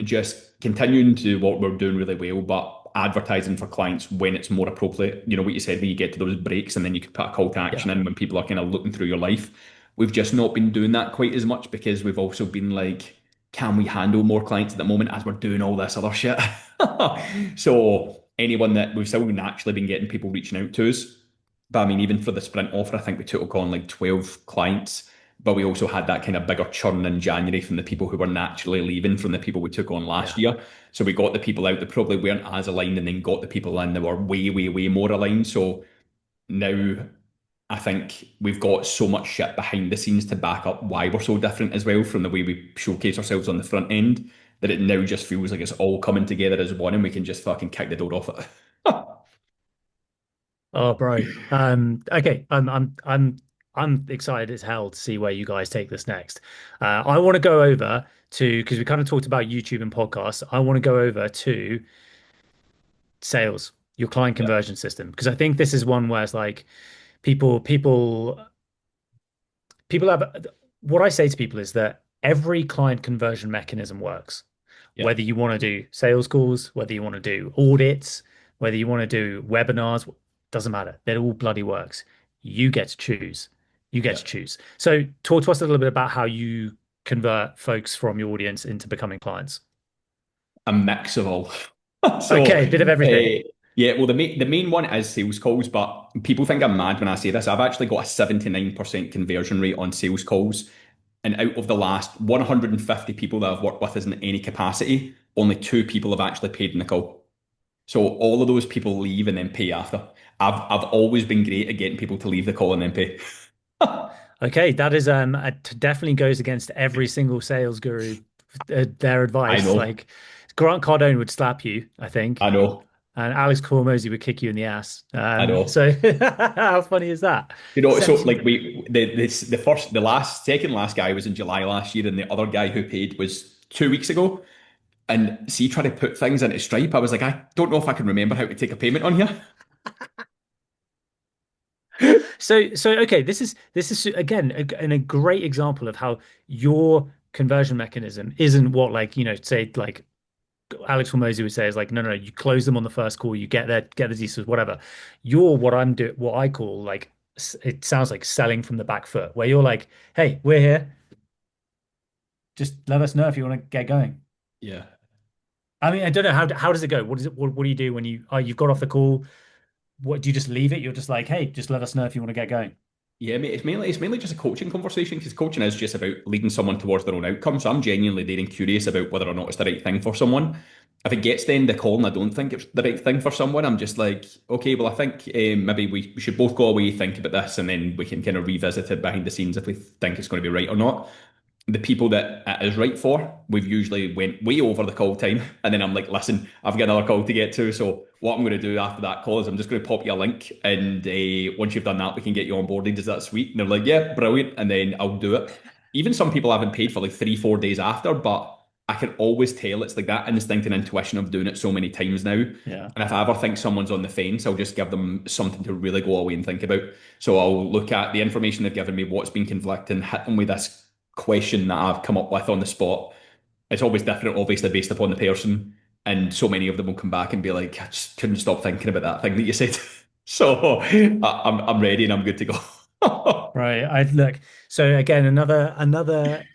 A: just continuing to do what we're doing really well, but advertising for clients when it's more appropriate. You know what you said, when you get to those breaks and then you can put a call to
C: Yeah.
A: action in when people are kind of looking through your life. We've just not been doing that quite as much because we've also been like, can we handle more clients at the moment as we're doing all this other shit? So anyone that we've still naturally been getting people reaching out to us. But I mean, even for the sprint offer, I think we took on like 12 clients, but we also had that kind of bigger churn in January from the people who were naturally leaving from the people we took on last
C: Yeah.
A: year. So we got the people out that probably weren't as aligned and then got the people in that were way, way, way more aligned. So now I think we've got so much shit behind the scenes to back up why we're so different as well from the way we showcase ourselves on the front end that it now just feels like it's all coming together as one and we can just fucking kick the door off it.
C: Oh, bro. Okay. I'm excited as hell to see where you guys take this next. I want to go over to because we kind of talked about YouTube and podcasts. I want to go over to sales, your client
A: Yeah.
C: conversion system, because I think this is one where it's like people have, what I say to people is that every client conversion mechanism works.
A: Yeah,
C: Whether you want to do sales calls, whether you want to do audits, whether you want to do webinars, doesn't matter. It all bloody works. You get to choose. You get
A: yeah.
C: to choose. So talk to us a little bit about how you convert folks from your audience into becoming clients.
A: A mix of all. So,
C: Okay, bit of everything.
A: yeah, well, the main one is sales calls, but people think I'm mad when I say this. I've actually got a 79% conversion rate on sales calls. And out of the last 150 people that I've worked with in any capacity, only two people have actually paid in the call. So all of those people leave and then pay after. I've always been great at getting people to leave the call and then pay.
C: Okay, that is it definitely goes against every single sales guru their
A: I
C: advice.
A: know,
C: Like Grant Cardone would slap you, I think,
A: I know,
C: and Alex Cormosy would kick you in the ass.
A: I know.
C: So how funny is that?
A: So
C: 70.
A: like the last second last guy was in July last year, and the other guy who paid was 2 weeks ago. And see, trying to put things into Stripe, I was like, I don't know if I can remember how to take a payment on here.
C: So okay, this is again a great example of how your conversion mechanism isn't what, like, say like Alex Hormozy would say is like, no, you close them on the first call, you get the details, whatever. You're what I call like, it sounds like selling from the back foot, where you're like, hey, we're here. Just let us know if you want to get going.
A: Yeah.
C: I mean, I don't know how does it go? What is it? What do you do when you've got off the call? What do you just leave it? You're just like, hey, just let us know if you want to get going.
A: Yeah, mate, it's mainly just a coaching conversation because coaching is just about leading someone towards their own outcome. So I'm genuinely there and curious about whether or not it's the right thing for someone. If it gets to the end of the call and I don't think it's the right thing for someone, I'm just like, okay, well, I think maybe we should both go away, think about this, and then we can kind of revisit it behind the scenes if we think it's going to be right or not. The people that it is right for, we've usually went way over the call time. And then I'm like, listen, I've got another call to get to. So what I'm going to do after that call is I'm just going to pop you a link. And once you've done that, we can get you onboarded. Is that sweet? And they're like, yeah, brilliant. And then I'll do it. Even some people haven't paid for like 3, 4 days after, but I can always tell it's like that instinct and intuition of doing it so many times now.
C: Yeah.
A: And if I ever think someone's on the fence, I'll just give them something to really go away and think about. So I'll look at the information they've given me, what's been conflicting, hit them with this question that I've come up with on the spot. It's always different, obviously, based upon the person. And so many of them will come back and be like, I just couldn't stop thinking about that thing that you said. So I'm ready and I'm good to go.
C: Right. I look. So again, another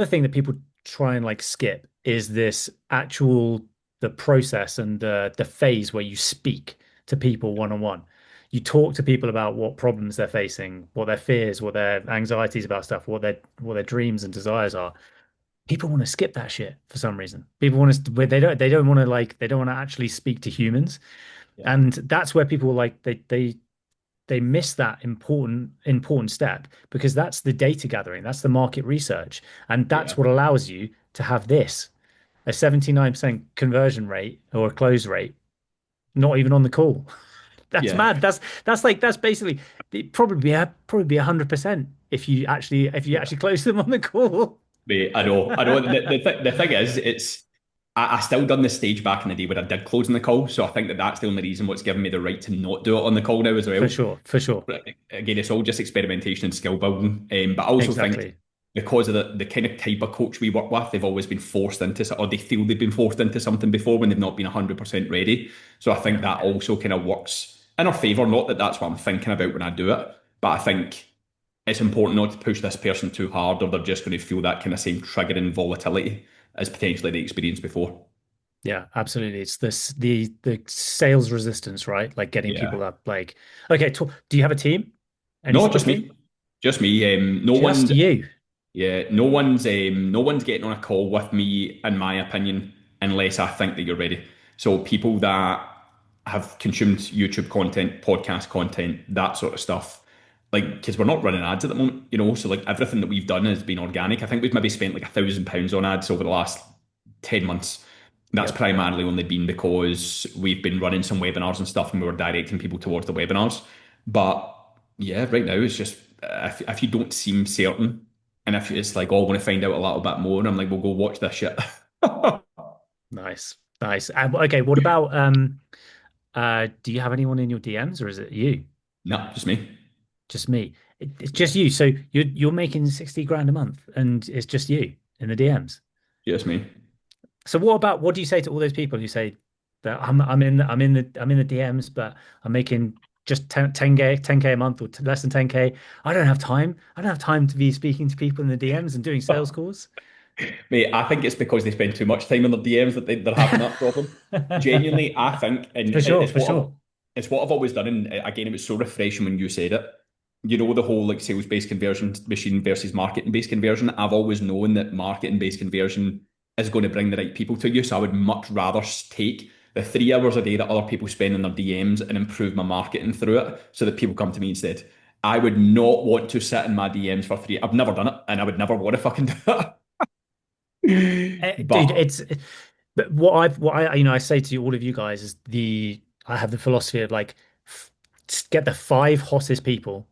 C: thing that people try and like skip is this actual the process and the phase where you speak to people one on one. You talk to people about what problems they're facing, what their fears, what their anxieties about stuff, what their dreams and desires are. People want to skip that shit for some reason. People want to, but they don't want to like, they don't want to actually speak to humans.
A: Yeah,
C: And that's where people like they miss that important step, because that's the data gathering, that's the market research, and that's
A: yeah,
C: what allows you to have this a 79% conversion rate or a close rate, not even on the call. That's
A: yeah.
C: mad. That's basically it. Probably be 100% if you actually close them on the call.
A: Mate, I know, I know. The thing is, I still done this stage back in the day where I did close in the call, so I think that's the only reason what's given me the right to not do it on the call now as
C: For
A: well.
C: sure, for sure.
A: But again, it's all just experimentation and skill building. But I also think
C: Exactly.
A: because of the kind of type of coach we work with, they've always been forced into, or they feel they've been forced into something before when they've not been 100% ready. So I think
C: Yeah.
A: that also kind of works in our favour. Not that that's what I'm thinking about when I do it, but I think it's important not to push this person too hard, or they're just going to feel that kind of same triggering volatility as potentially they experienced before.
C: Yeah, absolutely. It's this the sales resistance, right? Like getting
A: Yeah.
C: people up. Like, okay, do you have a team? Any
A: No,
C: sales
A: just
C: team?
A: me. Just me. No
C: Just
A: one.
C: you.
A: Yeah, no one's getting on a call with me, in my opinion, unless I think that you're ready. So people that have consumed YouTube content, podcast content, that sort of stuff, like because we're not running ads at the moment, so like everything that we've done has been organic. I think we've maybe spent like £1,000 on ads over the last 10 months. That's
C: Yep.
A: primarily only been because we've been running some webinars and stuff, and we were directing people towards the webinars. But yeah, right now it's just if you don't seem certain, and if it's like, oh, I want to find out a little bit more, and I'm like, we'll go watch this shit.
C: Nice. Nice. Okay, what about do you have anyone in your DMs, or is it you?
A: No, just me.
C: Just me. It's just you. So you're making 60 grand a month and it's just you in the DMs.
A: Just me.
C: So what do you say to all those people who say that I'm in the DMs, but I'm making just 10K a month or less than 10K. I don't have time. I don't have time to be speaking to people in the DMs and doing sales calls.
A: Mate, I think it's because they spend too much time on their DMs that they're having that problem. Genuinely, I think, and
C: For sure,
A: it's
C: for sure.
A: it's what I've always done. And again, it was so refreshing when you said it. You know, the whole like sales-based conversion machine versus marketing-based conversion. I've always known that marketing-based conversion is going to bring the right people to you. So I would much rather take the 3 hours a day that other people spend in their DMs and improve my marketing through it so that people come to me instead. I would not want to sit in my DMs for three. I've never done it, and I would never want to fucking do it.
C: Dude,
A: But
C: it's but I say to all of you guys is I have the philosophy of like get the five hottest people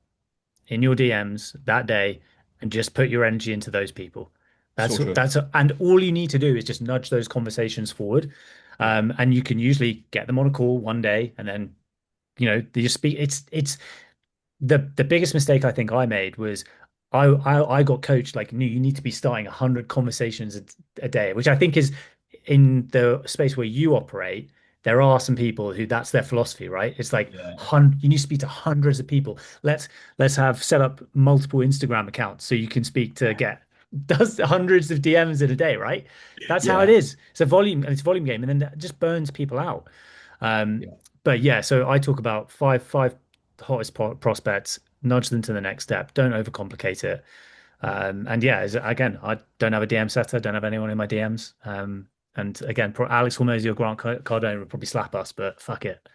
C: in your DMs that day and just put your energy into those people.
A: so true.
C: And all you need to do is just nudge those conversations forward.
A: Yeah.
C: And you can usually get them on a call one day and then, they just speak. It's the biggest mistake I think I made was I got coached like, no, you need to be starting 100 conversations a day, which I think is in the space where you operate. There are some people who that's their philosophy, right? It's like
A: Yeah.
C: you need to speak to hundreds of people. Let's have set up multiple Instagram accounts so you can speak to get does hundreds of DMs in a day, right? That's how it
A: Yeah.
C: is. It's a volume game, and then that just burns people out. Um,
A: Yeah.
C: but yeah, so I talk about five hottest prospects, nudge them to the next step. Don't overcomplicate it. And yeah, again, I don't have a DM setter, don't have anyone in my DMs. And again, Alex Hormozy or Grant Cardone would probably slap us, but fuck it.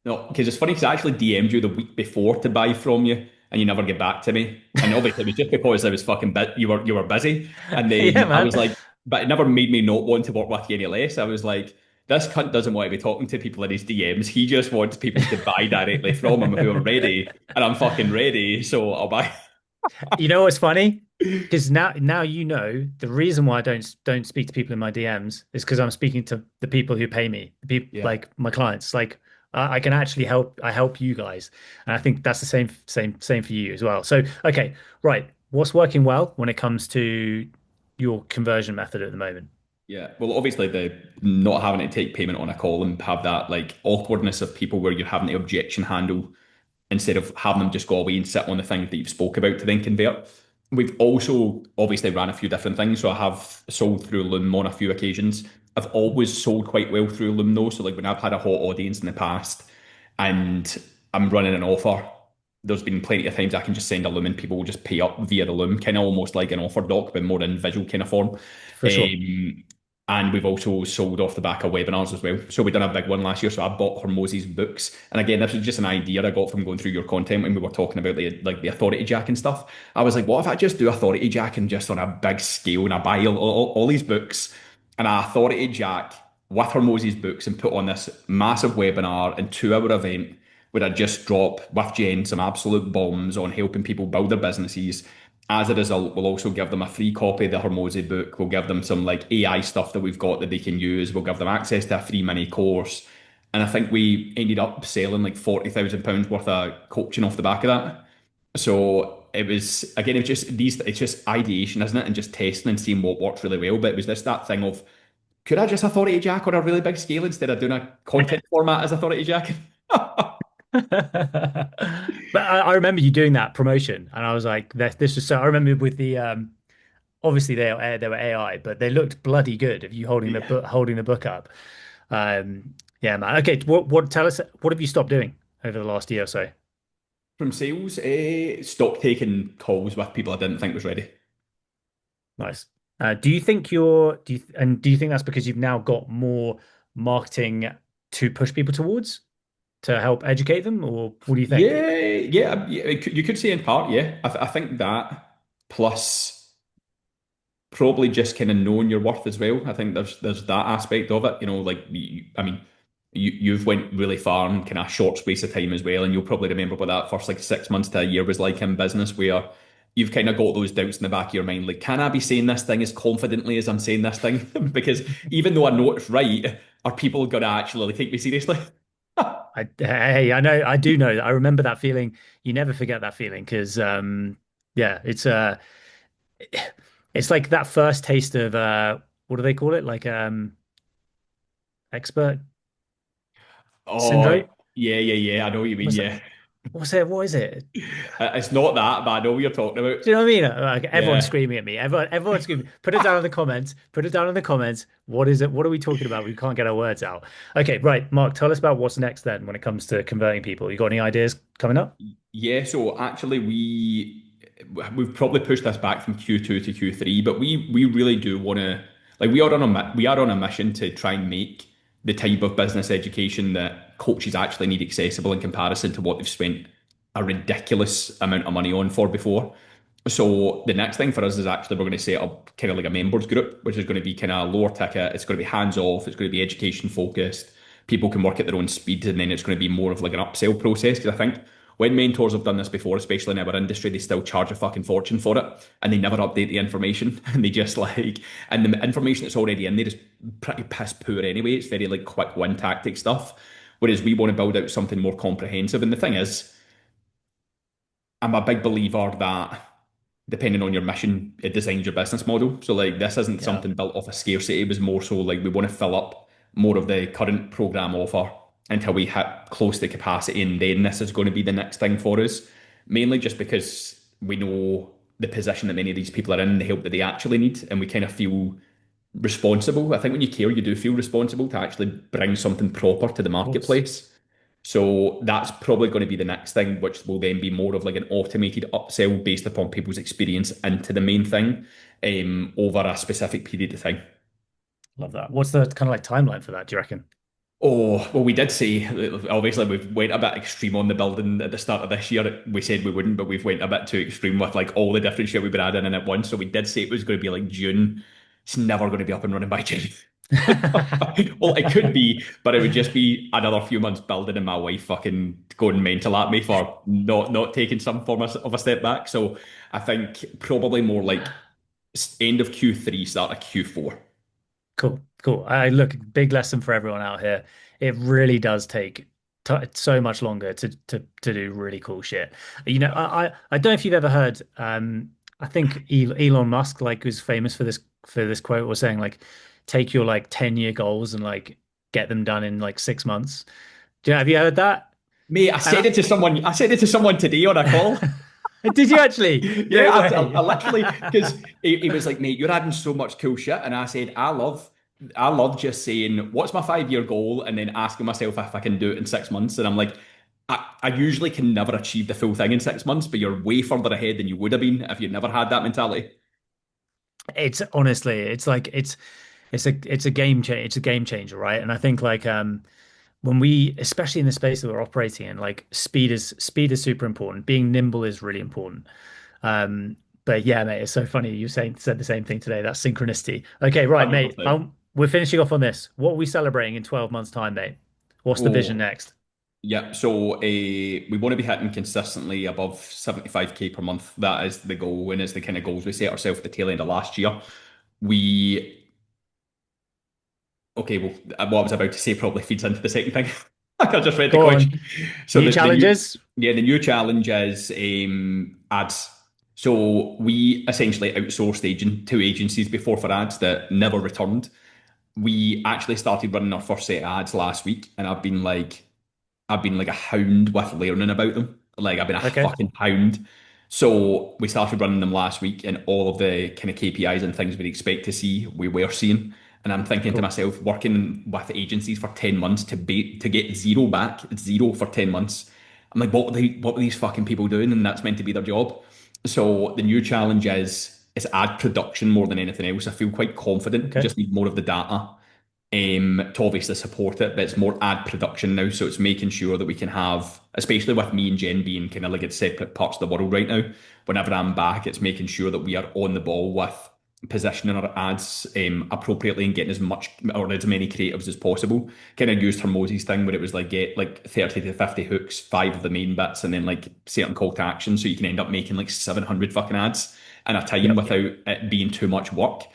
A: No, because it's funny because I actually DM'd you the week before to buy from you, and you never get back to me. And obviously, it was just because I was fucking you were busy, and
C: Yeah,
A: then I
C: man.
A: was like, but it never made me not want to work with you any less. I was like, this cunt doesn't want to be talking to people in his DMs. He just wants people to buy directly from him who are ready, and I'm fucking ready, so I'll buy.
C: You know what's funny? Because now you know the reason why I don't speak to people in my DMs is because I'm speaking to the people who pay me, the people
A: Yeah.
C: like my clients. Like I can actually help. I help you guys, and I think that's the same for you as well. So okay, right. What's working well when it comes to your conversion method at the moment?
A: Yeah, well, obviously the not having to take payment on a call and have that like awkwardness of people where you're having to objection handle instead of having them just go away and sit on the thing that you've spoke about to then convert. We've also obviously ran a few different things. So I have sold through Loom on a few occasions. I've always sold quite well through Loom though. So like when I've had a hot audience in the past and I'm running an offer, there's been plenty of times I can just send a Loom and people will just pay up via the Loom, kind of almost like an offer doc, but more in visual kind of form.
C: For sure.
A: And we've also sold off the back of webinars as well. So we done a big one last year. So I bought Hormozy's books. And again, this was just an idea I got from going through your content when we were talking about the authority jack and stuff. I was like, what if I just do authority jack and just on a big scale and I buy all these books and I authority jack with Hormozy's books and put on this massive webinar and 2 hour event where I just drop with Jen some absolute bombs on helping people build their businesses. As a result, we'll also give them a free copy of the Hormozy book. We'll give them some like AI stuff that we've got that they can use. We'll give them access to a free mini course. And I think we ended up selling like £40,000 worth of coaching off the back of that. So it was again, it's just ideation, isn't it? And just testing and seeing what works really well. But it was just that thing of could I just authority jack on a really big scale instead of doing a content format as authority jack?
C: But I remember you doing that promotion, and I was like, "This was so." I remember with the obviously they were AI, but they looked bloody good of you
A: Yeah.
C: holding the book up. Yeah, man. Okay, what tell us what have you stopped doing over the last year or so?
A: From sales, stock taking calls with people I didn't think was ready.
C: Nice. Do you think do you think that's because you've now got more marketing to push people towards to help educate them, or what do you think?
A: Yeah, you could say in part, yeah. I think that plus probably just kind of knowing your worth as well. I think there's that aspect of it. You know, like I mean, you've went really far in kind of a short space of time as well, and you'll probably remember what that first like 6 months to a year was like in business, where you've kind of got those doubts in the back of your mind, like, can I be saying this thing as confidently as I'm saying this thing? Because even though I know it's right, are people gonna actually like, take me seriously?
C: Hey, I know, I do know that. I remember that feeling. You never forget that feeling because, yeah, it's like that first taste of what do they call it? Like expert
A: Oh,
C: syndrome.
A: yeah. I know what you mean.
C: What's that?
A: Yeah,
C: What's it? What is it?
A: it's not that, but I know what you're talking about.
C: Do you know what I mean? Like everyone's
A: Yeah.
C: screaming at me. Everyone's screaming. Put it down in the comments. Put it down in the comments. What is it? What are we talking about? We can't get our words out. Okay, right, Mark, tell us about what's next then when it comes to converting people. You got any ideas coming up?
A: Yeah, so actually we've probably pushed this back from Q2 to Q3, but we really do want to like we are on a mission to try and make the type of business education that coaches actually need accessible in comparison to what they've spent a ridiculous amount of money on for before. So the next thing for us is actually we're going to set up kind of like a members group, which is going to be kind of lower ticket. It's going to be hands off. It's going to be education focused. People can work at their own speed, and then it's going to be more of like an upsell process. Because I think when mentors have done this before, especially in our industry, they still charge a fucking fortune for it, and they never update the information. And they just like, and the information that's already in there is pretty piss poor anyway. It's very like quick win tactic stuff. Whereas we want to build out something more comprehensive. And the thing is, I'm a big believer that depending on your mission, it designs your business model. So like this isn't
C: Yeah,
A: something built off a scarcity. It was more so like we want to fill up more of the current program offer until we hit close to capacity, and then this is going to be the next thing for us. Mainly just because we know the position that many of these people are in, the help that they actually need, and we kind of feel responsible. I think when you care, you do feel responsible to actually bring something proper to the
C: of course.
A: marketplace. So that's probably going to be the next thing, which will then be more of like an automated upsell based upon people's experience into the main thing over a specific period of time.
C: Love that. What's the kind of like timeline for that, do you reckon?
A: Oh, well, we did say, obviously, we've went a bit extreme on the building at the start of this year. We said we wouldn't, but we've went a bit too extreme with like all the different shit we've been adding in at once. So we did say it was going to be like June. It's never going to be up and running by June. Well, it could be, but it would just be another few months building and my wife fucking going mental at me for not taking some form of a step back. So I think probably more like end of Q3, start of Q4.
C: Cool, cool. I look, big lesson for everyone out here. It really does take t so much longer to do really cool shit. You know, I don't know if you've ever heard. I think Elon Musk like was famous for this quote, was saying like, take your like 10-year goals and like get them done in like 6 months. Do you know, have you heard that?
A: Mate, I
C: And
A: said it to someone. I said it to someone today on a call.
C: did you actually?
A: Yeah,
C: No
A: I
C: way.
A: literally because he was like, "Mate, you're adding so much cool shit," and I said, I love just saying, "What's my 5 year goal?" and then asking myself if I can do it in 6 months. And I'm like, I usually can never achieve the full thing in 6 months, but you're way further ahead than you would have been if you'd never had that mentality.
C: It's honestly, it's like it's a game change. It's a game changer, right? And I think like when we, especially in the space that we're operating in, like speed is super important. Being nimble is really important. But yeah, mate, it's so funny. You said the same thing today. That's synchronicity. Okay, right, mate.
A: 100%.
C: We're finishing off on this. What are we celebrating in 12 months' time, mate? What's the vision
A: Oh,
C: next?
A: yeah. So we want to be hitting consistently above 75K per month. That is the goal, and is the kind of goals we set ourselves at the tail end of last year. We Okay, well, what I was about to say probably feeds into the second thing. I just read the
C: Go
A: question.
C: on.
A: So
C: New challenges?
A: the new challenge is ads. So we essentially outsourced to agencies before for ads that never returned. We actually started running our first set of ads last week, and I've been like a hound with learning about them. Like I've been a
C: Okay,
A: fucking hound. So we started running them last week, and all of the kind of KPIs and things we'd expect to see, we were seeing. And I'm thinking to
C: cool.
A: myself, working with agencies for 10 months to get zero back, zero for 10 months. I'm like, what were these fucking people doing? And that's meant to be their job. So the new challenge is ad production more than anything else. I feel quite confident. We
C: Okay,
A: just need more of the data to obviously support it, but it's more ad production now. So it's making sure that we can have, especially with me and Jen being kind of like at separate parts of the world right now, whenever I'm back, it's making sure that we are on the ball with positioning our ads appropriately and getting as much or as many creatives as possible. Kind of used Hermosi's thing where it was like get like 30 to 50 hooks, five of the main bits, and then like certain call to action. So you can end up making like 700 fucking ads in a time
C: yep,
A: without it being too much work.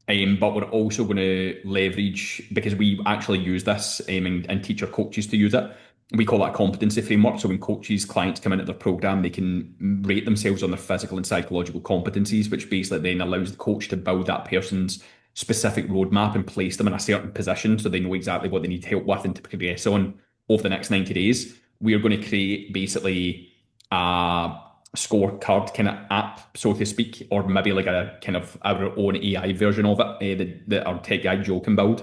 A: But we're also going to leverage because we actually use this and teach our coaches to use it. we call that a competency framework. So when coaches, clients come into their program, they can rate themselves on their physical and psychological competencies, which basically then allows the coach to build that person's specific roadmap and place them in a certain position so they know exactly what they need help with and to progress on over the next 90 days. We are going to create basically a scorecard kind of app, so to speak, or maybe like a kind of our own AI version of it that our tech guy Joe can build.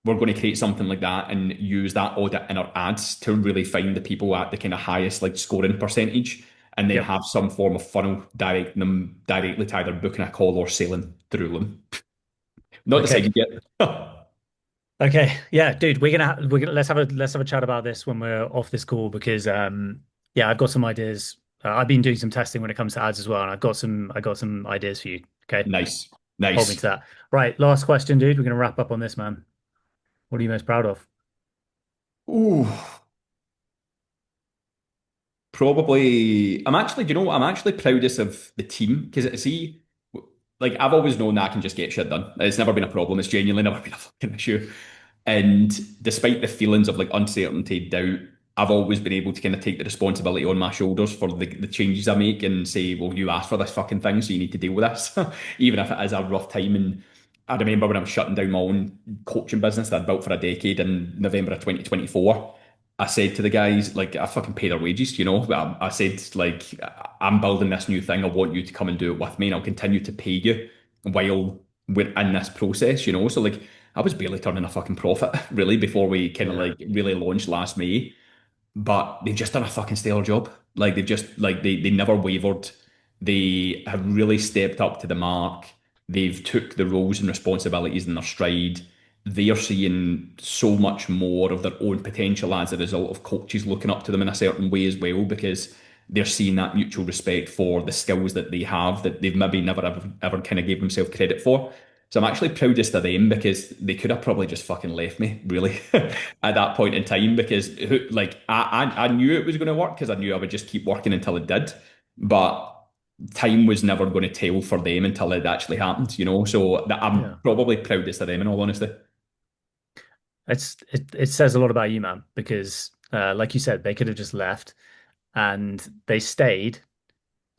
A: We're going to create something like that and use that audit in our ads to really find the people at the kind of highest like scoring percentage, and then
C: Yep.
A: have some form of funnel directing them directly to either booking a call or selling through them. Not
C: Okay.
A: decided yet.
C: Okay. Yeah, dude, we're gonna let's have a chat about this when we're off this call because yeah, I've got some ideas. I've been doing some testing when it comes to ads as well, and I got some ideas for you. Okay.
A: Nice,
C: Hold me to
A: nice.
C: that. Right, last question, dude. We're gonna wrap up on this, man. What are you most proud of?
A: Ooh, probably. I'm actually, you know, I'm actually proudest of the team because see, like I've always known that I can just get shit done. It's never been a problem. It's genuinely never been a fucking issue. And despite the feelings of like uncertainty, doubt, I've always been able to kind of take the responsibility on my shoulders for the changes I make and say, well, you asked for this fucking thing, so you need to deal with this, even if it is a rough time. And I remember when I was shutting down my own coaching business that I'd built for a decade in November of 2024. I said to the guys, like, I fucking pay their wages, you know. I said, like, I'm building this new thing. I want you to come and do it with me, and I'll continue to pay you while we're in this process, you know. So, like, I was barely turning a fucking profit, really, before we kind of
C: Yeah.
A: like really launched last May. But they've just done a fucking stellar job. Like, they've just, like, they never wavered. They have really stepped up to the mark. They've took the roles and responsibilities in their stride. They are seeing so much more of their own potential as a result of coaches looking up to them in a certain way as well, because they're seeing that mutual respect for the skills that they have that they've maybe never ever kind of gave themselves credit for. So I'm actually proudest of them because they could have probably just fucking left me, really, at that point in time. Because like I knew it was going to work because I knew I would just keep working until it did. But time was never going to tell for them until it actually happened, you know. So that I'm
C: Yeah.
A: probably proudest of them in all honesty.
C: It says a lot about you, man, because like you said, they could have just left and they stayed.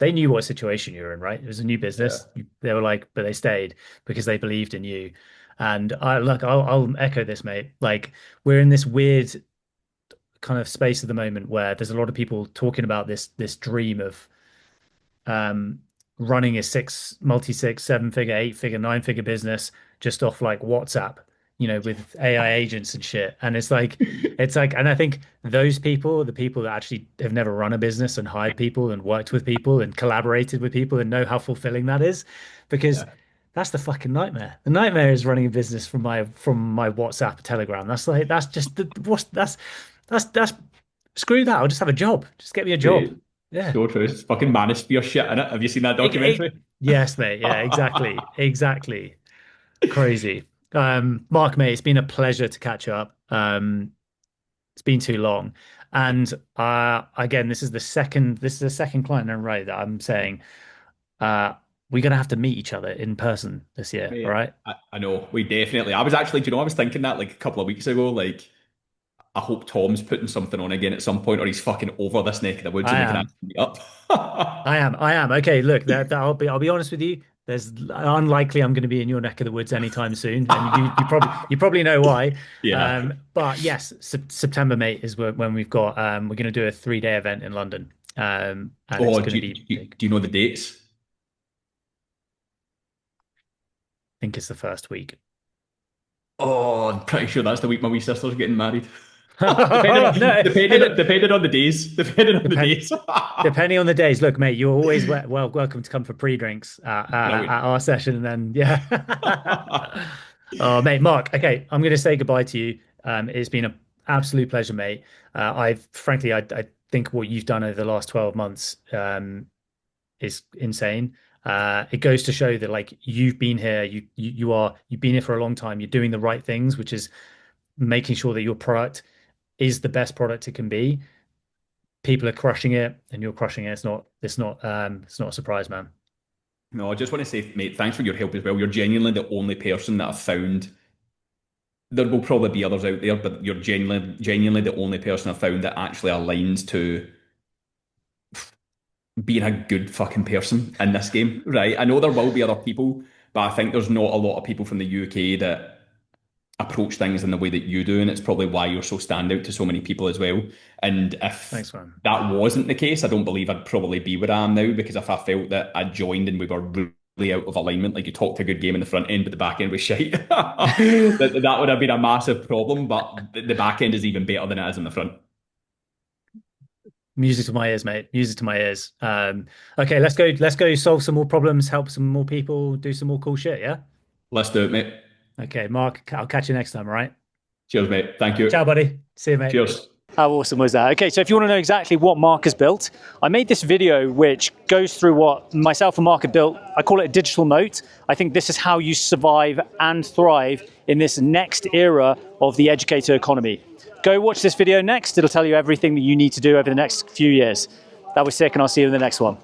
C: They knew what situation you were in, right? It was a new
A: Yeah.
C: business. They were like, but they stayed because they believed in you. And I look, I'll echo this, mate. Like we're in this weird kind of space at the moment where there's a lot of people talking about this dream of um, running a multi-six, seven-figure, eight-figure, nine-figure business just off like WhatsApp, with AI agents and shit. And it's like, and I think those people are the people that actually have never run a business and hired people and worked with people and collaborated with people and know how fulfilling that is, because
A: Yeah.
C: that's the fucking nightmare. The nightmare is running a business from my WhatsApp, Telegram. That's just that's screw that. I'll just have a job. Just get me a job.
A: Mate,
C: Yeah.
A: so true. It's fucking manosphere shit in it. Have you seen that
C: It, it,
A: documentary?
C: yes, mate. Yeah, exactly. Exactly. Crazy. Mark, mate, it's been a pleasure to catch up. It's been too long. And again, this is the second client in a row that I'm saying uh we're gonna have to meet each other in person this year, all
A: Mate,
C: right?
A: I know, we definitely. I was actually, do you know, I was thinking that like a couple of weeks ago, like, I hope Tom's putting something on again at some point, or he's fucking over this neck of the woods
C: I
A: and we can
C: am.
A: actually meet up.
C: I am. Okay, look, I'll be honest with you. There's unlikely I'm going to be in your neck of the woods anytime soon, and you probably know why.
A: Yeah.
C: But yes, September, mate, is when we're going to do a 3-day event in London, and it's
A: Oh,
C: going to be big.
A: do you know the dates?
C: I think it's the first week.
A: Oh, I'm pretty sure that's the week my wee sister's getting married. Depending on
C: No, hey, look,
A: depending on the days. Depending on the
C: depend
A: days.
C: depending on the days. Look, mate, you're always welcome to come for pre-drinks
A: Brilliant.
C: at our session, and then yeah. Oh, mate, Mark. Okay, I'm going to say goodbye to you. It's been an absolute pleasure, mate. I think what you've done over the last 12 months is insane. It goes to show that like you've been here, you've been here for a long time. You're doing the right things, which is making sure that your product is the best product it can be. People are crushing it, and you're crushing it. It's not a surprise, man.
A: No, I just want to say, mate, thanks for your help as well. You're genuinely the only person that I've found there will probably be others out there, but you're genuinely the only person I've found that actually aligns to being a good fucking person in this game, right? I know there will be other people, but I think there's not a lot of people from the UK that approach things in the way that you do, and it's probably why you're so standout to so many people as well. And if
C: Thanks, man.
A: that wasn't the case, I don't believe I'd probably be where I am now, because if I felt that I joined and we were really out of alignment, like you talked a good game in the front end, but the back end was shite, that would have been a massive problem. But the back end is even better than it is in the front.
C: Music to my ears, mate. Music to my ears. Okay, let's go solve some more problems, help some more people, do some more cool shit, yeah?
A: Let's do it, mate.
C: Okay, Mark, I'll catch you next time, all right?
A: Cheers, mate. Thank you.
C: Ciao, buddy. See you, mate.
A: Cheers.
B: How awesome was that? Okay, so if you want to know exactly what Mark has built, I made this video which goes through what myself and Mark have built. I call it a digital moat. I think this is how you survive and thrive in this next era of the educator economy. Go watch this video next. It'll tell you everything that you need to do over the next few years. That was sick, and I'll see you in the next one.